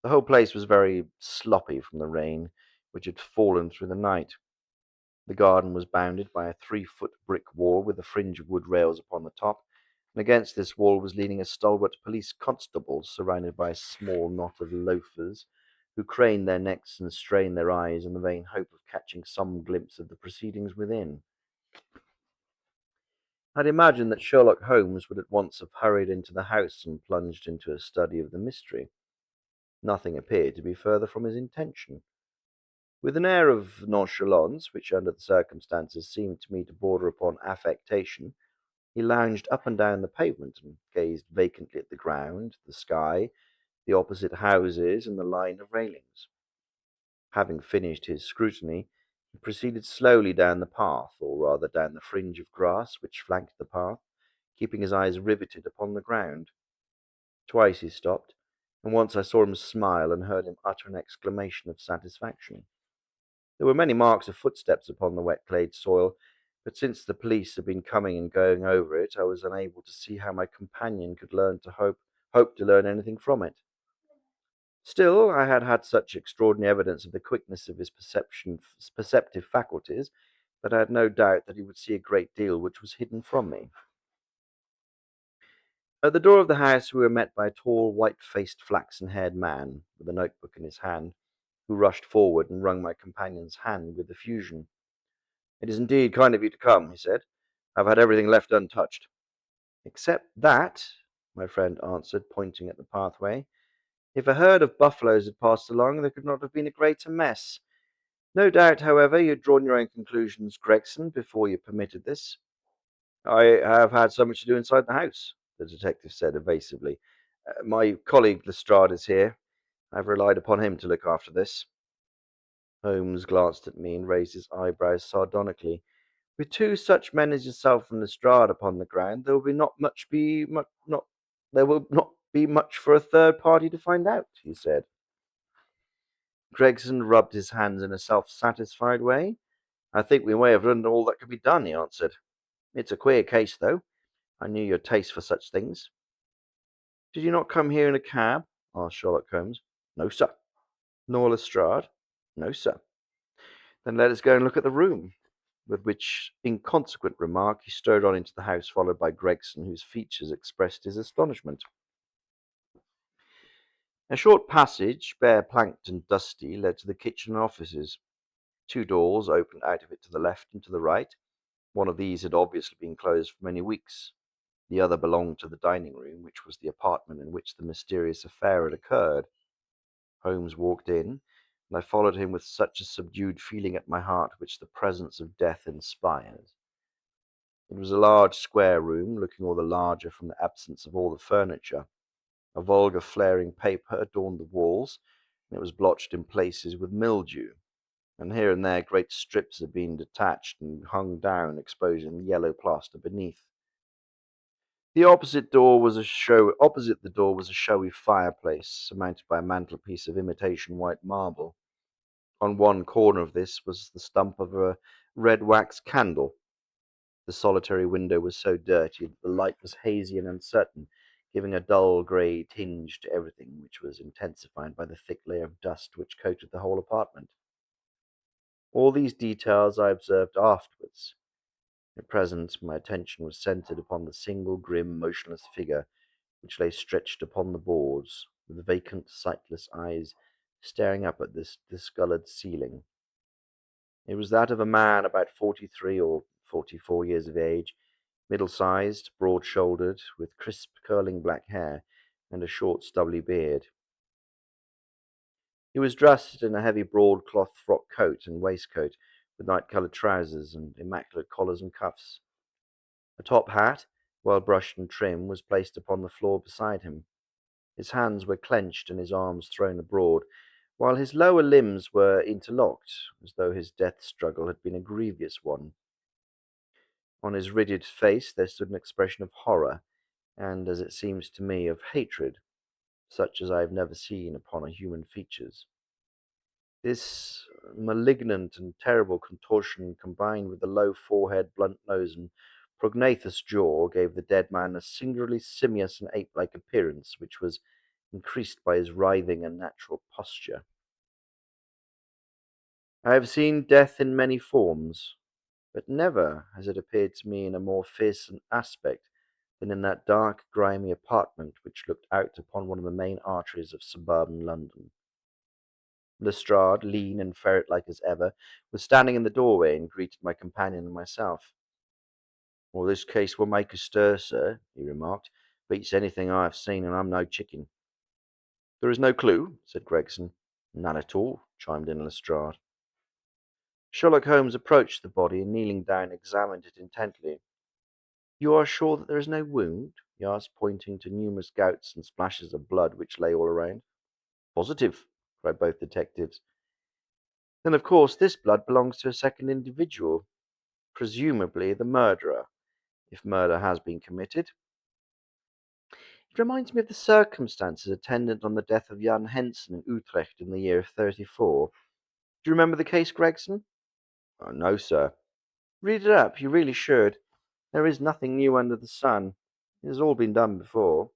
The whole place was very sloppy from the rain, which had fallen through the night. The garden was bounded by a 3-foot brick wall with a fringe of wood rails upon the top, and against this wall was leaning a stalwart police constable, surrounded by a small knot of loafers, who craned their necks and strained their eyes in the vain hope of catching some glimpse of the proceedings within. I'd imagined that Sherlock Holmes would at once have hurried into the house and plunged into a study of the mystery. Nothing appeared to be further from his intention. With an air of nonchalance, which under the circumstances seemed to me to border upon affectation, he lounged up and down the pavement and gazed vacantly at the ground, the sky, the opposite houses, and the line of railings. Having finished his scrutiny, he proceeded slowly down the path, or rather down the fringe of grass which flanked the path, keeping his eyes riveted upon the ground. Twice he stopped, and once I saw him smile and heard him utter an exclamation of satisfaction. There were many marks of footsteps upon the wet clayed soil, but since the police had been coming and going over it, I was unable to see how my companion could hope to learn anything from it. Still, I had had such extraordinary evidence of the quickness of his perceptive faculties that I had no doubt that he would see a great deal which was hidden from me. At the door of the house we were met by a tall, white-faced, flaxen-haired man, with a notebook in his hand, who rushed forward and wrung my companion's hand with effusion. "It is indeed kind of you to come," he said. "I've had everything left untouched." "Except that," my friend answered, pointing at the pathway. If a herd of buffaloes had passed along, there could not have been a greater mess. No doubt, however, you'd drawn your own conclusions, Gregson, before you permitted this. I have had so much to do inside the house, the detective said evasively. My colleague Lestrade is here. I've relied upon him to look after this. Holmes glanced at me and raised his eyebrows sardonically. With two such men as yourself and Lestrade upon the ground, there will not be much for a third party to find out, he said. Gregson rubbed his hands in a self-satisfied way. I think we may have done all that could be done, he answered. It's a queer case, though. I knew your taste for such things. Did you not come here in a cab? Asked Sherlock Holmes. No, sir. Nor Lestrade? No, sir. Then let us go and look at the room. With which inconsequent remark he strode on into the house, followed by Gregson, whose features expressed his astonishment. A short passage, bare planked and dusty, led to the kitchen and offices. Two doors opened out of it to the left and to the right. One of these had obviously been closed for many weeks. The other belonged to the dining room, which was the apartment in which the mysterious affair had occurred. Holmes walked in, and I followed him with such a subdued feeling at my heart which the presence of death inspires. It was a large square room, looking all the larger from the absence of all the furniture. A vulgar flaring paper adorned the walls, and it was blotched in places with mildew, and here and there great strips had been detached and hung down, exposing the yellow plaster beneath. Opposite the door was a showy fireplace, surmounted by a mantelpiece of imitation white marble. On one corner of this was the stump of a red wax candle. The solitary window was so dirty that the light was hazy and uncertain, giving a dull grey tinge to everything, which was intensified by the thick layer of dust which coated the whole apartment. All these details I observed afterwards. At present, my attention was centred upon the single grim, motionless figure which lay stretched upon the boards, with vacant, sightless eyes staring up at this discoloured ceiling. It was that of a man about 43 or 44 years of age, middle-sized, broad-shouldered, with crisp, curling black hair and a short, stubbly beard. He was dressed in a heavy broadcloth frock coat and waistcoat, with night-coloured trousers and immaculate collars and cuffs. A top hat, well brushed and trim, was placed upon the floor beside him. His hands were clenched and his arms thrown abroad, while his lower limbs were interlocked, as though his death struggle had been a grievous one. On his rigid face there stood an expression of horror, and, as it seems to me, of hatred, such as I have never seen upon a human features. This malignant and terrible contortion, combined with the low forehead, blunt nose, and prognathous jaw, gave the dead man a singularly simious and ape-like appearance, which was increased by his writhing and unnatural posture. I have seen death in many forms, but never has it appeared to me in a more fearsome aspect than in that dark, grimy apartment which looked out upon one of the main arteries of suburban London. Lestrade, lean and ferret-like as ever, was standing in the doorway and greeted my companion and myself. "Well, this case will make a stir, sir," he remarked. "Beats anything I have seen, and I'm no chicken." "There is no clue?" said Gregson. "None at all," chimed in Lestrade. Sherlock Holmes approached the body and, kneeling down, examined it intently. "You are sure that there is no wound?" he asked, pointing to numerous gouts and splashes of blood which lay all around. "Positive," cried both detectives. "Then, of course, this blood belongs to a second individual, presumably the murderer, if murder has been committed. It reminds me of the circumstances attendant on the death of Jan Hensen in Utrecht in the year of '34. Do you remember the case, Gregson?" "Oh, no, sir." "Read it up. You really should. There is nothing new under the sun. It has all been done before."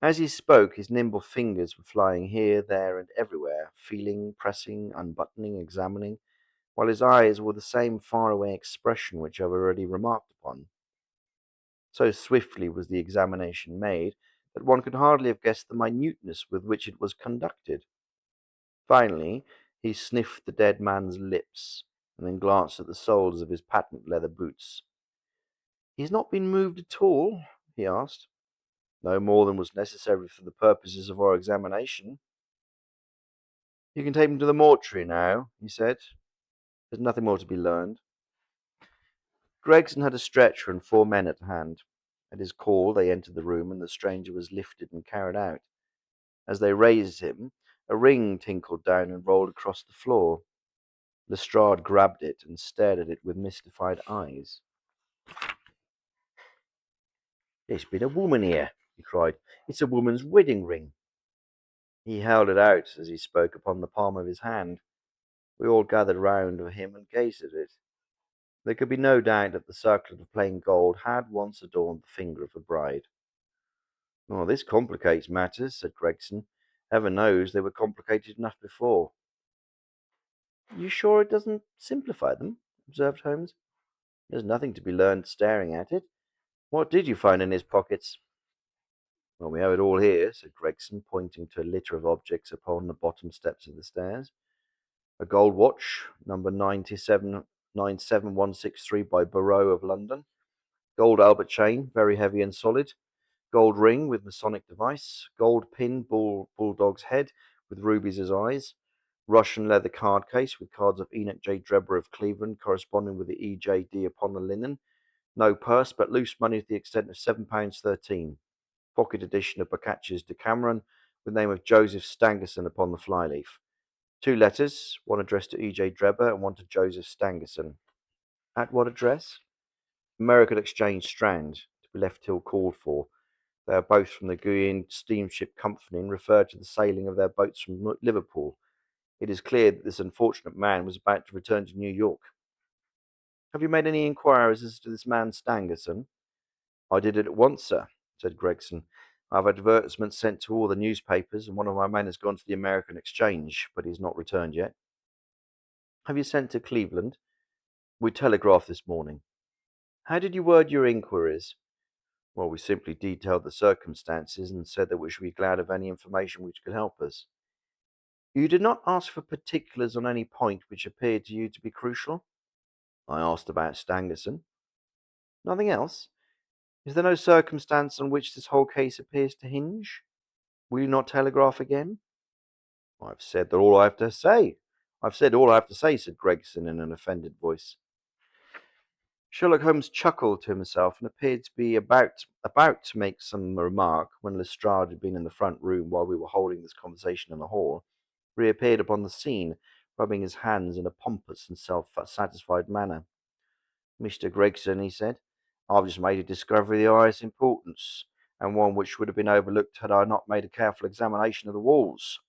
As he spoke, his nimble fingers were flying here, there, and everywhere, feeling, pressing, unbuttoning, examining, while his eyes wore the same faraway expression which I have already remarked upon. So swiftly was the examination made that one could hardly have guessed the minuteness with which it was conducted. Finally, he sniffed the dead man's lips, and then glanced at the soles of his patent leather boots. "He has not been moved at all?" he asked. No more than was necessary for the purposes of our examination. You can take him to the mortuary now, he said. There's nothing more to be learned. Gregson had a stretcher and 4 men at hand. At his call, they entered the room, and the stranger was lifted and carried out. As they raised him, a ring tinkled down and rolled across the floor. Lestrade grabbed it and stared at it with mystified eyes. "There's been a woman here," he cried. "It's a woman's wedding ring." He held it out as he spoke upon the palm of his hand. We all gathered round him and gazed at it. There could be no doubt that the circlet of plain gold had once adorned the finger of the bride. "Oh, this complicates matters," said Gregson. "Heaven knows they were complicated enough before." "You sure it doesn't simplify them?" observed Holmes. "There's nothing to be learned staring at it. What did you find in his pockets?" "Well, we have it all here," said Gregson, pointing to a litter of objects upon the bottom steps of the stairs. "A gold watch, number 97163 by Barrow of London. Gold Albert chain, very heavy and solid. Gold ring with Masonic device. Gold pin, bulldog's head with rubies as eyes. Russian leather card case with cards of Enoch J. Drebber of Cleveland corresponding with the EJD upon the linen. No purse, but loose money to the extent of £7.13. Pocket edition of Boccaccio's Decameron with the name of Joseph Stangerson upon the flyleaf. 2 letters, one addressed to E.J. Drebber and one to Joseph Stangerson. At what address? American Exchange Strand, to be left till called for. They are both from the Guian Steamship Company and refer to the sailing of their boats from Liverpool. It is clear that this unfortunate man was about to return to New York. Have you made any inquiries as to this man Stangerson?" "I did it at once, sir," said Gregson. "I've advertisements sent to all the newspapers, and one of my men has gone to the American Exchange, but he's not returned yet." "Have you sent to Cleveland?" "We telegraphed this morning." "How did you word your inquiries?" "Well, we simply detailed the circumstances and said that we should be glad of any information which could help us." "You did not ask for particulars on any point which appeared to you to be crucial?" "I asked about Stangerson." "Nothing else? Is there no circumstance on which this whole case appears to hinge? Will you not telegraph again?" "I've said all I have to say. I've said all I have to say," said Gregson in an offended voice. Sherlock Holmes chuckled to himself and appeared to be about to make some remark when Lestrade, who had been in the front room while we were holding this conversation in the hall, reappeared upon the scene, rubbing his hands in a pompous and self-satisfied manner. "Mr. Gregson," he said, "I've just made a discovery of the highest importance, and one which would have been overlooked had I not made a careful examination of the walls."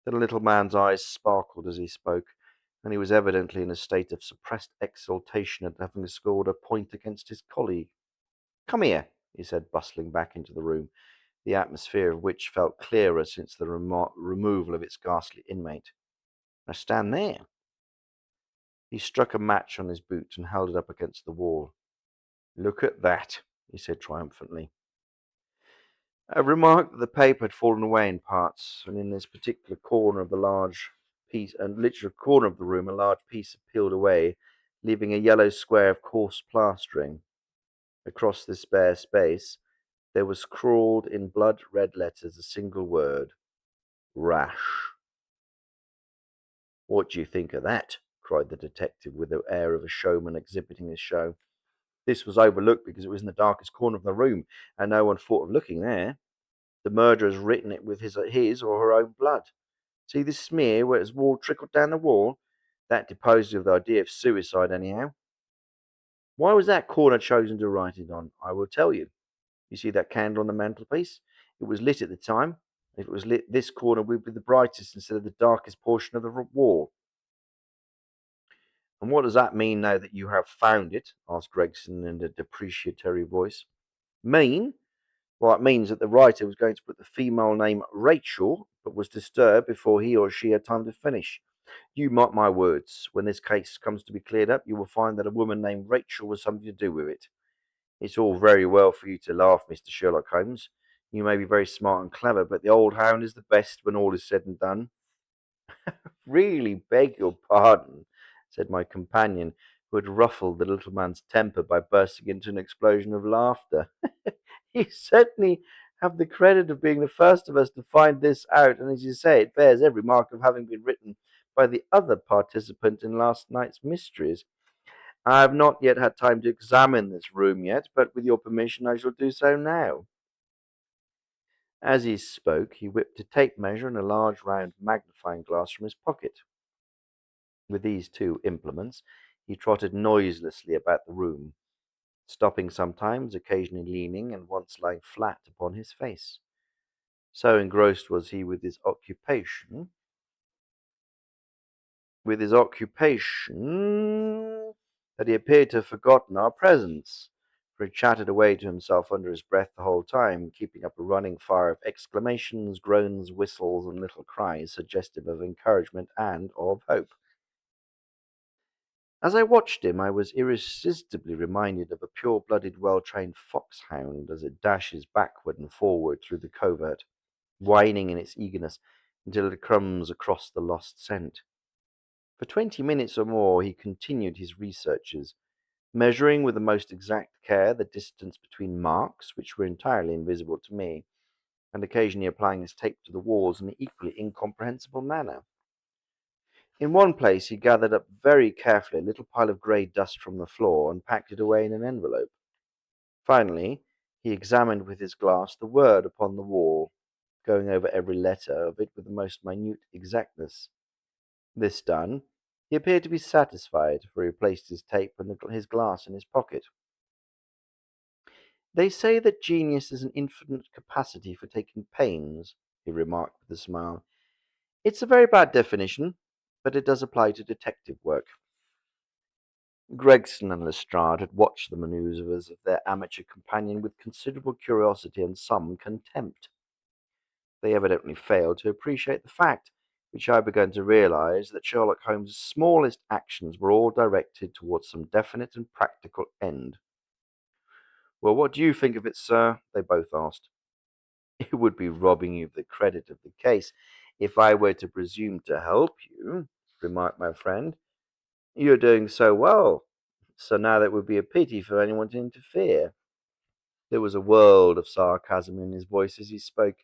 The little man's eyes sparkled as he spoke, and he was evidently in a state of suppressed exultation at having scored a point against his colleague. "Come here," he said, bustling back into the room, the atmosphere of which felt clearer since the removal of its ghastly inmate. "Now stand there." He struck a match on his boot and held it up against the wall. "Look at that," he said triumphantly. I remarked that the paper had fallen away in parts, and in this particular corner of the large piece, and literal corner of the room, a large piece had peeled away, leaving a yellow square of coarse plastering. Across this bare space, there was scrawled in blood-red letters a single word: Rash. "What do you think of that?" cried the detective with the air of a showman exhibiting his show. This was overlooked because it was in the darkest corner of the room, and no one thought of looking there. The murderer has written it with his or her own blood. See this smear where it's trickled down the wall? That deposes of the idea of suicide, anyhow. Why was that corner chosen to write it on? I will tell you. You see that candle on the mantelpiece? It was lit at the time. If it was lit, this corner would be the brightest instead of the darkest portion of the wall. "And what does that mean now that you have found it?" asked Gregson in a depreciatory voice. "Mean? Well, it means that the writer was going to put the female name Rachel, but was disturbed before he or she had time to finish. You mark my words, when this case comes to be cleared up, you will find that a woman named Rachel was something to do with it. It's all very well for you to laugh, Mr. Sherlock Holmes. You may be very smart and clever, but the old hound is the best when all is said and done." "Really beg your pardon," said my companion, who had ruffled the little man's temper by bursting into an explosion of laughter. You certainly have the credit of being the first of us to find this out, and as you say, it bears every mark of having been written by the other participant in last night's mysteries. I have not yet had time to examine this room yet, but with your permission I shall do so now. As he spoke, he whipped a tape measure and a large round magnifying glass from his pocket. With these two implements, he trotted noiselessly about the room, stopping sometimes, occasionally leaning, and once lying flat upon his face. So engrossed was he with his occupation, that he appeared to have forgotten our presence, for he chattered away to himself under his breath the whole time, keeping up a running fire of exclamations, groans, whistles, and little cries suggestive of encouragement and of hope. As I watched him, I was irresistibly reminded of a pure-blooded, well-trained foxhound as it dashes backward and forward through the covert, whining in its eagerness until it comes across the lost scent. For 20 minutes or more he continued his researches, measuring with the most exact care the distance between marks, which were entirely invisible to me, and occasionally applying his tape to the walls in an equally incomprehensible manner. In one place he gathered up very carefully a little pile of grey dust from the floor and packed it away in an envelope. Finally, he examined with his glass the word upon the wall, going over every letter of it with the most minute exactness. This done, he appeared to be satisfied, for he placed his tape and his glass in his pocket. They say that genius is an infinite capacity for taking pains, he remarked with a smile. It's a very bad definition, but it does apply to detective work. Gregson and Lestrade had watched the manoeuvres of their amateur companion with considerable curiosity and some contempt. They evidently failed to appreciate the fact, which I began to realize, that Sherlock Holmes's smallest actions were all directed towards some definite and practical end. Well, what do you think of it, sir? They both asked. It would be robbing you of the credit of the case if I were to presume to help you, remarked my friend. You're doing so well, so now that would be a pity for anyone to interfere. There was a world of sarcasm in his voice as he spoke.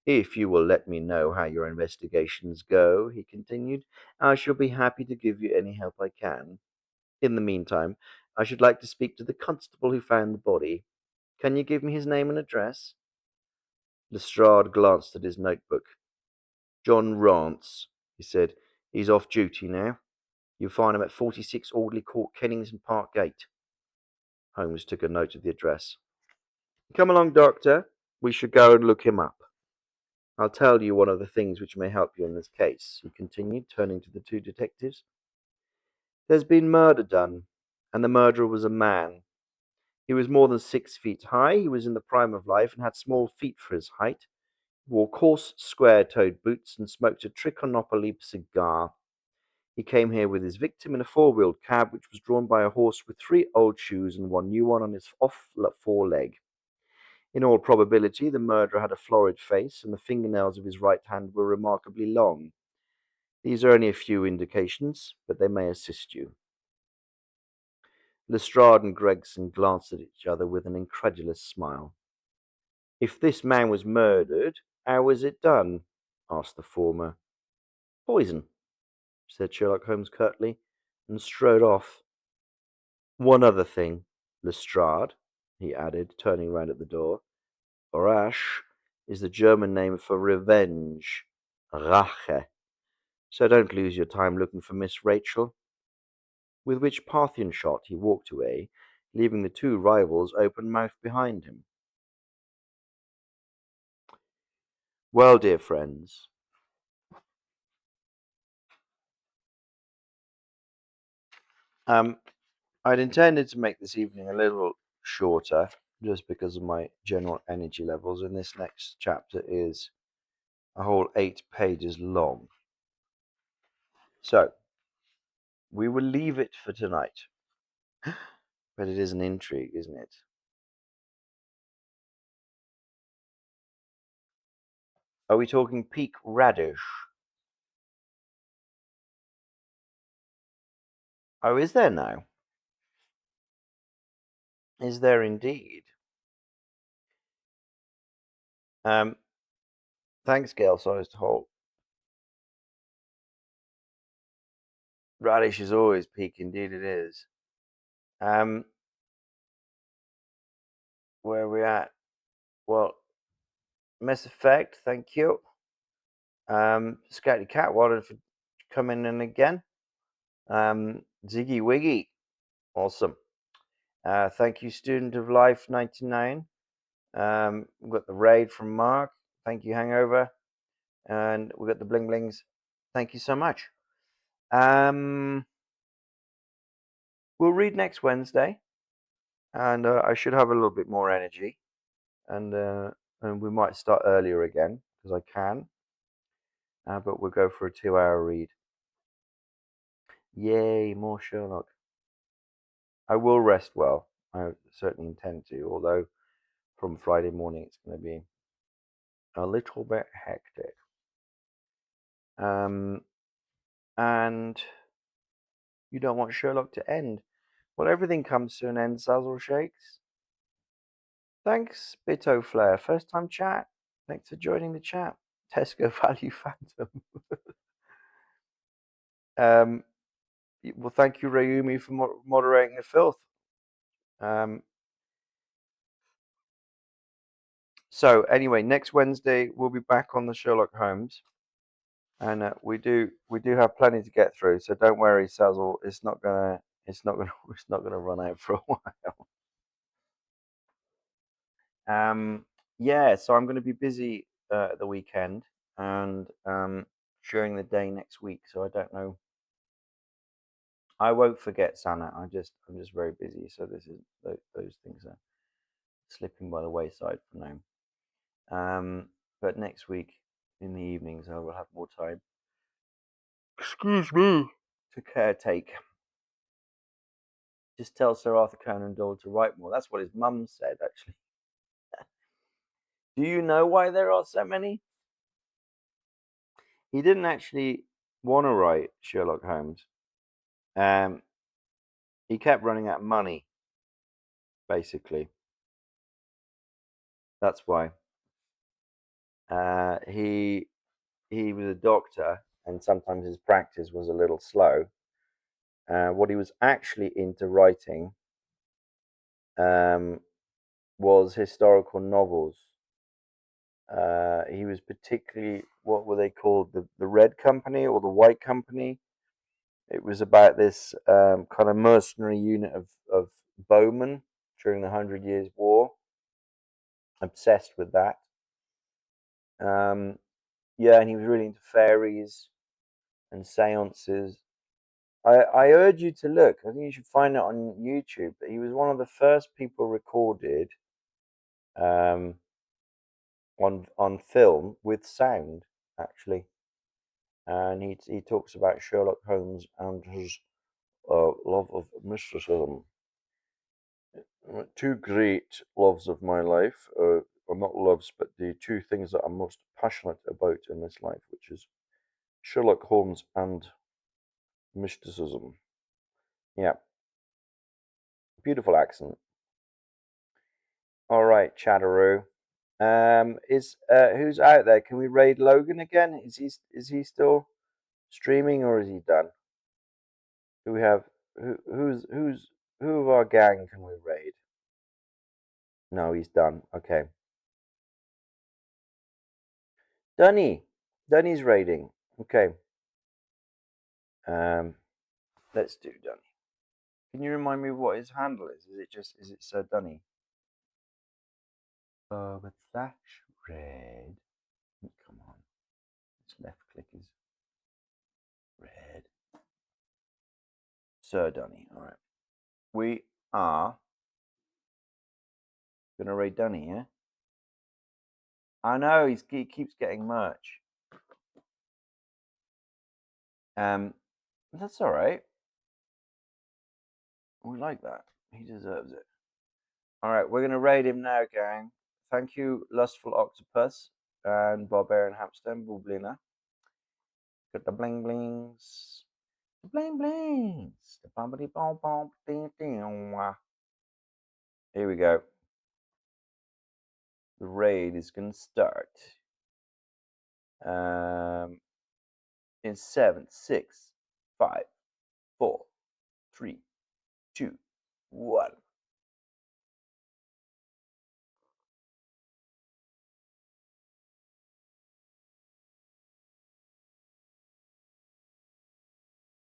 If you will let me know how your investigations go, he continued, I shall be happy to give you any help I can. In the meantime, I should like to speak to the constable who found the body. Can you give me his name and address? Lestrade glanced at his notebook. John Rance, he said. He's off duty now. You'll find him at 46 Audley Court, Kennington Park Gate. Holmes took a note of the address. Come along, Doctor. We should go and look him up. I'll tell you one of the things which may help you in this case, he continued, turning to the two detectives. There's been murder done, and the murderer was a man. He was more than 6 feet high, he was in the prime of life, and had small feet for his height. He wore coarse, square-toed boots, and smoked a Trichinopoly cigar. He came here with his victim in a four-wheeled cab, which was drawn by a horse with three old shoes and one new one on his off foreleg. In all probability, the murderer had a florid face, and the fingernails of his right hand were remarkably long. These are only a few indications, but they may assist you. Lestrade and Gregson glanced at each other with an incredulous smile. If this man was murdered, how was it done? Asked the former. Poison, said Sherlock Holmes curtly, and strode off. One other thing, Lestrade, he added, turning round at the door. Rache is the German name for revenge. Rache. So don't lose your time looking for Miss Rachel. With which Parthian shot he walked away, leaving the two rivals open-mouthed behind him. Well, dear friends, um, I'd intended to make this evening a little shorter, just because of my general energy levels, and this next chapter is a whole 8 pages long. So, we will leave it for tonight. But it is an intrigue, isn't it? Are we talking peak radish? Oh, is there now? Is there indeed? Um, Thanks, Gale-sized hole. Radish is always peak, indeed it is. Um, where are we at? Well, Mass Effect, thank you. Scatty Cat, wanted for coming in again. Ziggy Wiggy, awesome. Thank you, Student of Life 99. We've got the raid from Mark. Thank you, Hangover. And we've got the Bling Blings. Thank you so much. We'll read next Wednesday, and I should have a little bit more energy, and we might start earlier again because I can. But we'll go for a 2-hour read. Yay, more Sherlock. I will rest well. I certainly intend to, although from Friday morning it's going to be a little bit hectic. And you don't want Sherlock to end. Well, everything comes to an end, Sazzle Shakes. Thanks, Bito Flair. First time chat. Thanks for joining the chat. Tesco Value Phantom. um, well, thank you, Rayumi, for moderating the filth. So anyway, next Wednesday we'll be back on the Sherlock Holmes, and we do have plenty to get through. So don't worry, Sazzle. It's not gonna run out for a while. Yeah, so I'm going to be busy the weekend and during the day next week. So I don't know. I won't forget Santa. I'm just very busy. So those things are slipping by the wayside for now. But next week in the evenings I will have more time. Excuse me. To caretake. Just tell Sir Arthur Conan Doyle to write more. That's what his mum said, actually. Do you know why there are so many? He didn't actually want to write Sherlock Holmes. He kept running out of money, basically. That's why. He was a doctor, and sometimes his practice was a little slow. What he was actually into writing was historical novels. He was particularly, what were they called, the Red Company or the White Company? It was about this kind of mercenary unit of bowmen during the 100 Years' War. Obsessed with that. Yeah, and he was really into fairies and seances. I urge you to look. I think you should find it on YouTube. But he was one of the first people recorded um, on film with sound, actually. And he talks about Sherlock Holmes and his love of mysticism. Two great loves of my life, or not loves, but the two things that I'm most passionate about in this life, which is Sherlock Holmes and mysticism. Yeah, beautiful accent. All right, Chatteroo. Is who's out there? Can we raid Logan again? Is he still streaming or is he done? Do we have who of our gang can we raid? No, he's done. Okay, Dunny's raiding. Okay, let's do Dunny. Can you remind me what his handle is? Is it Sir Dunny? But slash red. Come on, this left click is red. Sir Dunny. All right. We are gonna raid Dunny, yeah? I know he keeps getting merch. That's all right. We like that. He deserves it. All right, we're gonna raid him now, gang. Thank you, Lustful Octopus and Barbarian Hamster and Bublina. Got the bling blings. The bling blings. The bumpity bom bom ding ding. Here we go. The raid is gonna start. Um, in seven, six, five, four, three, two, one.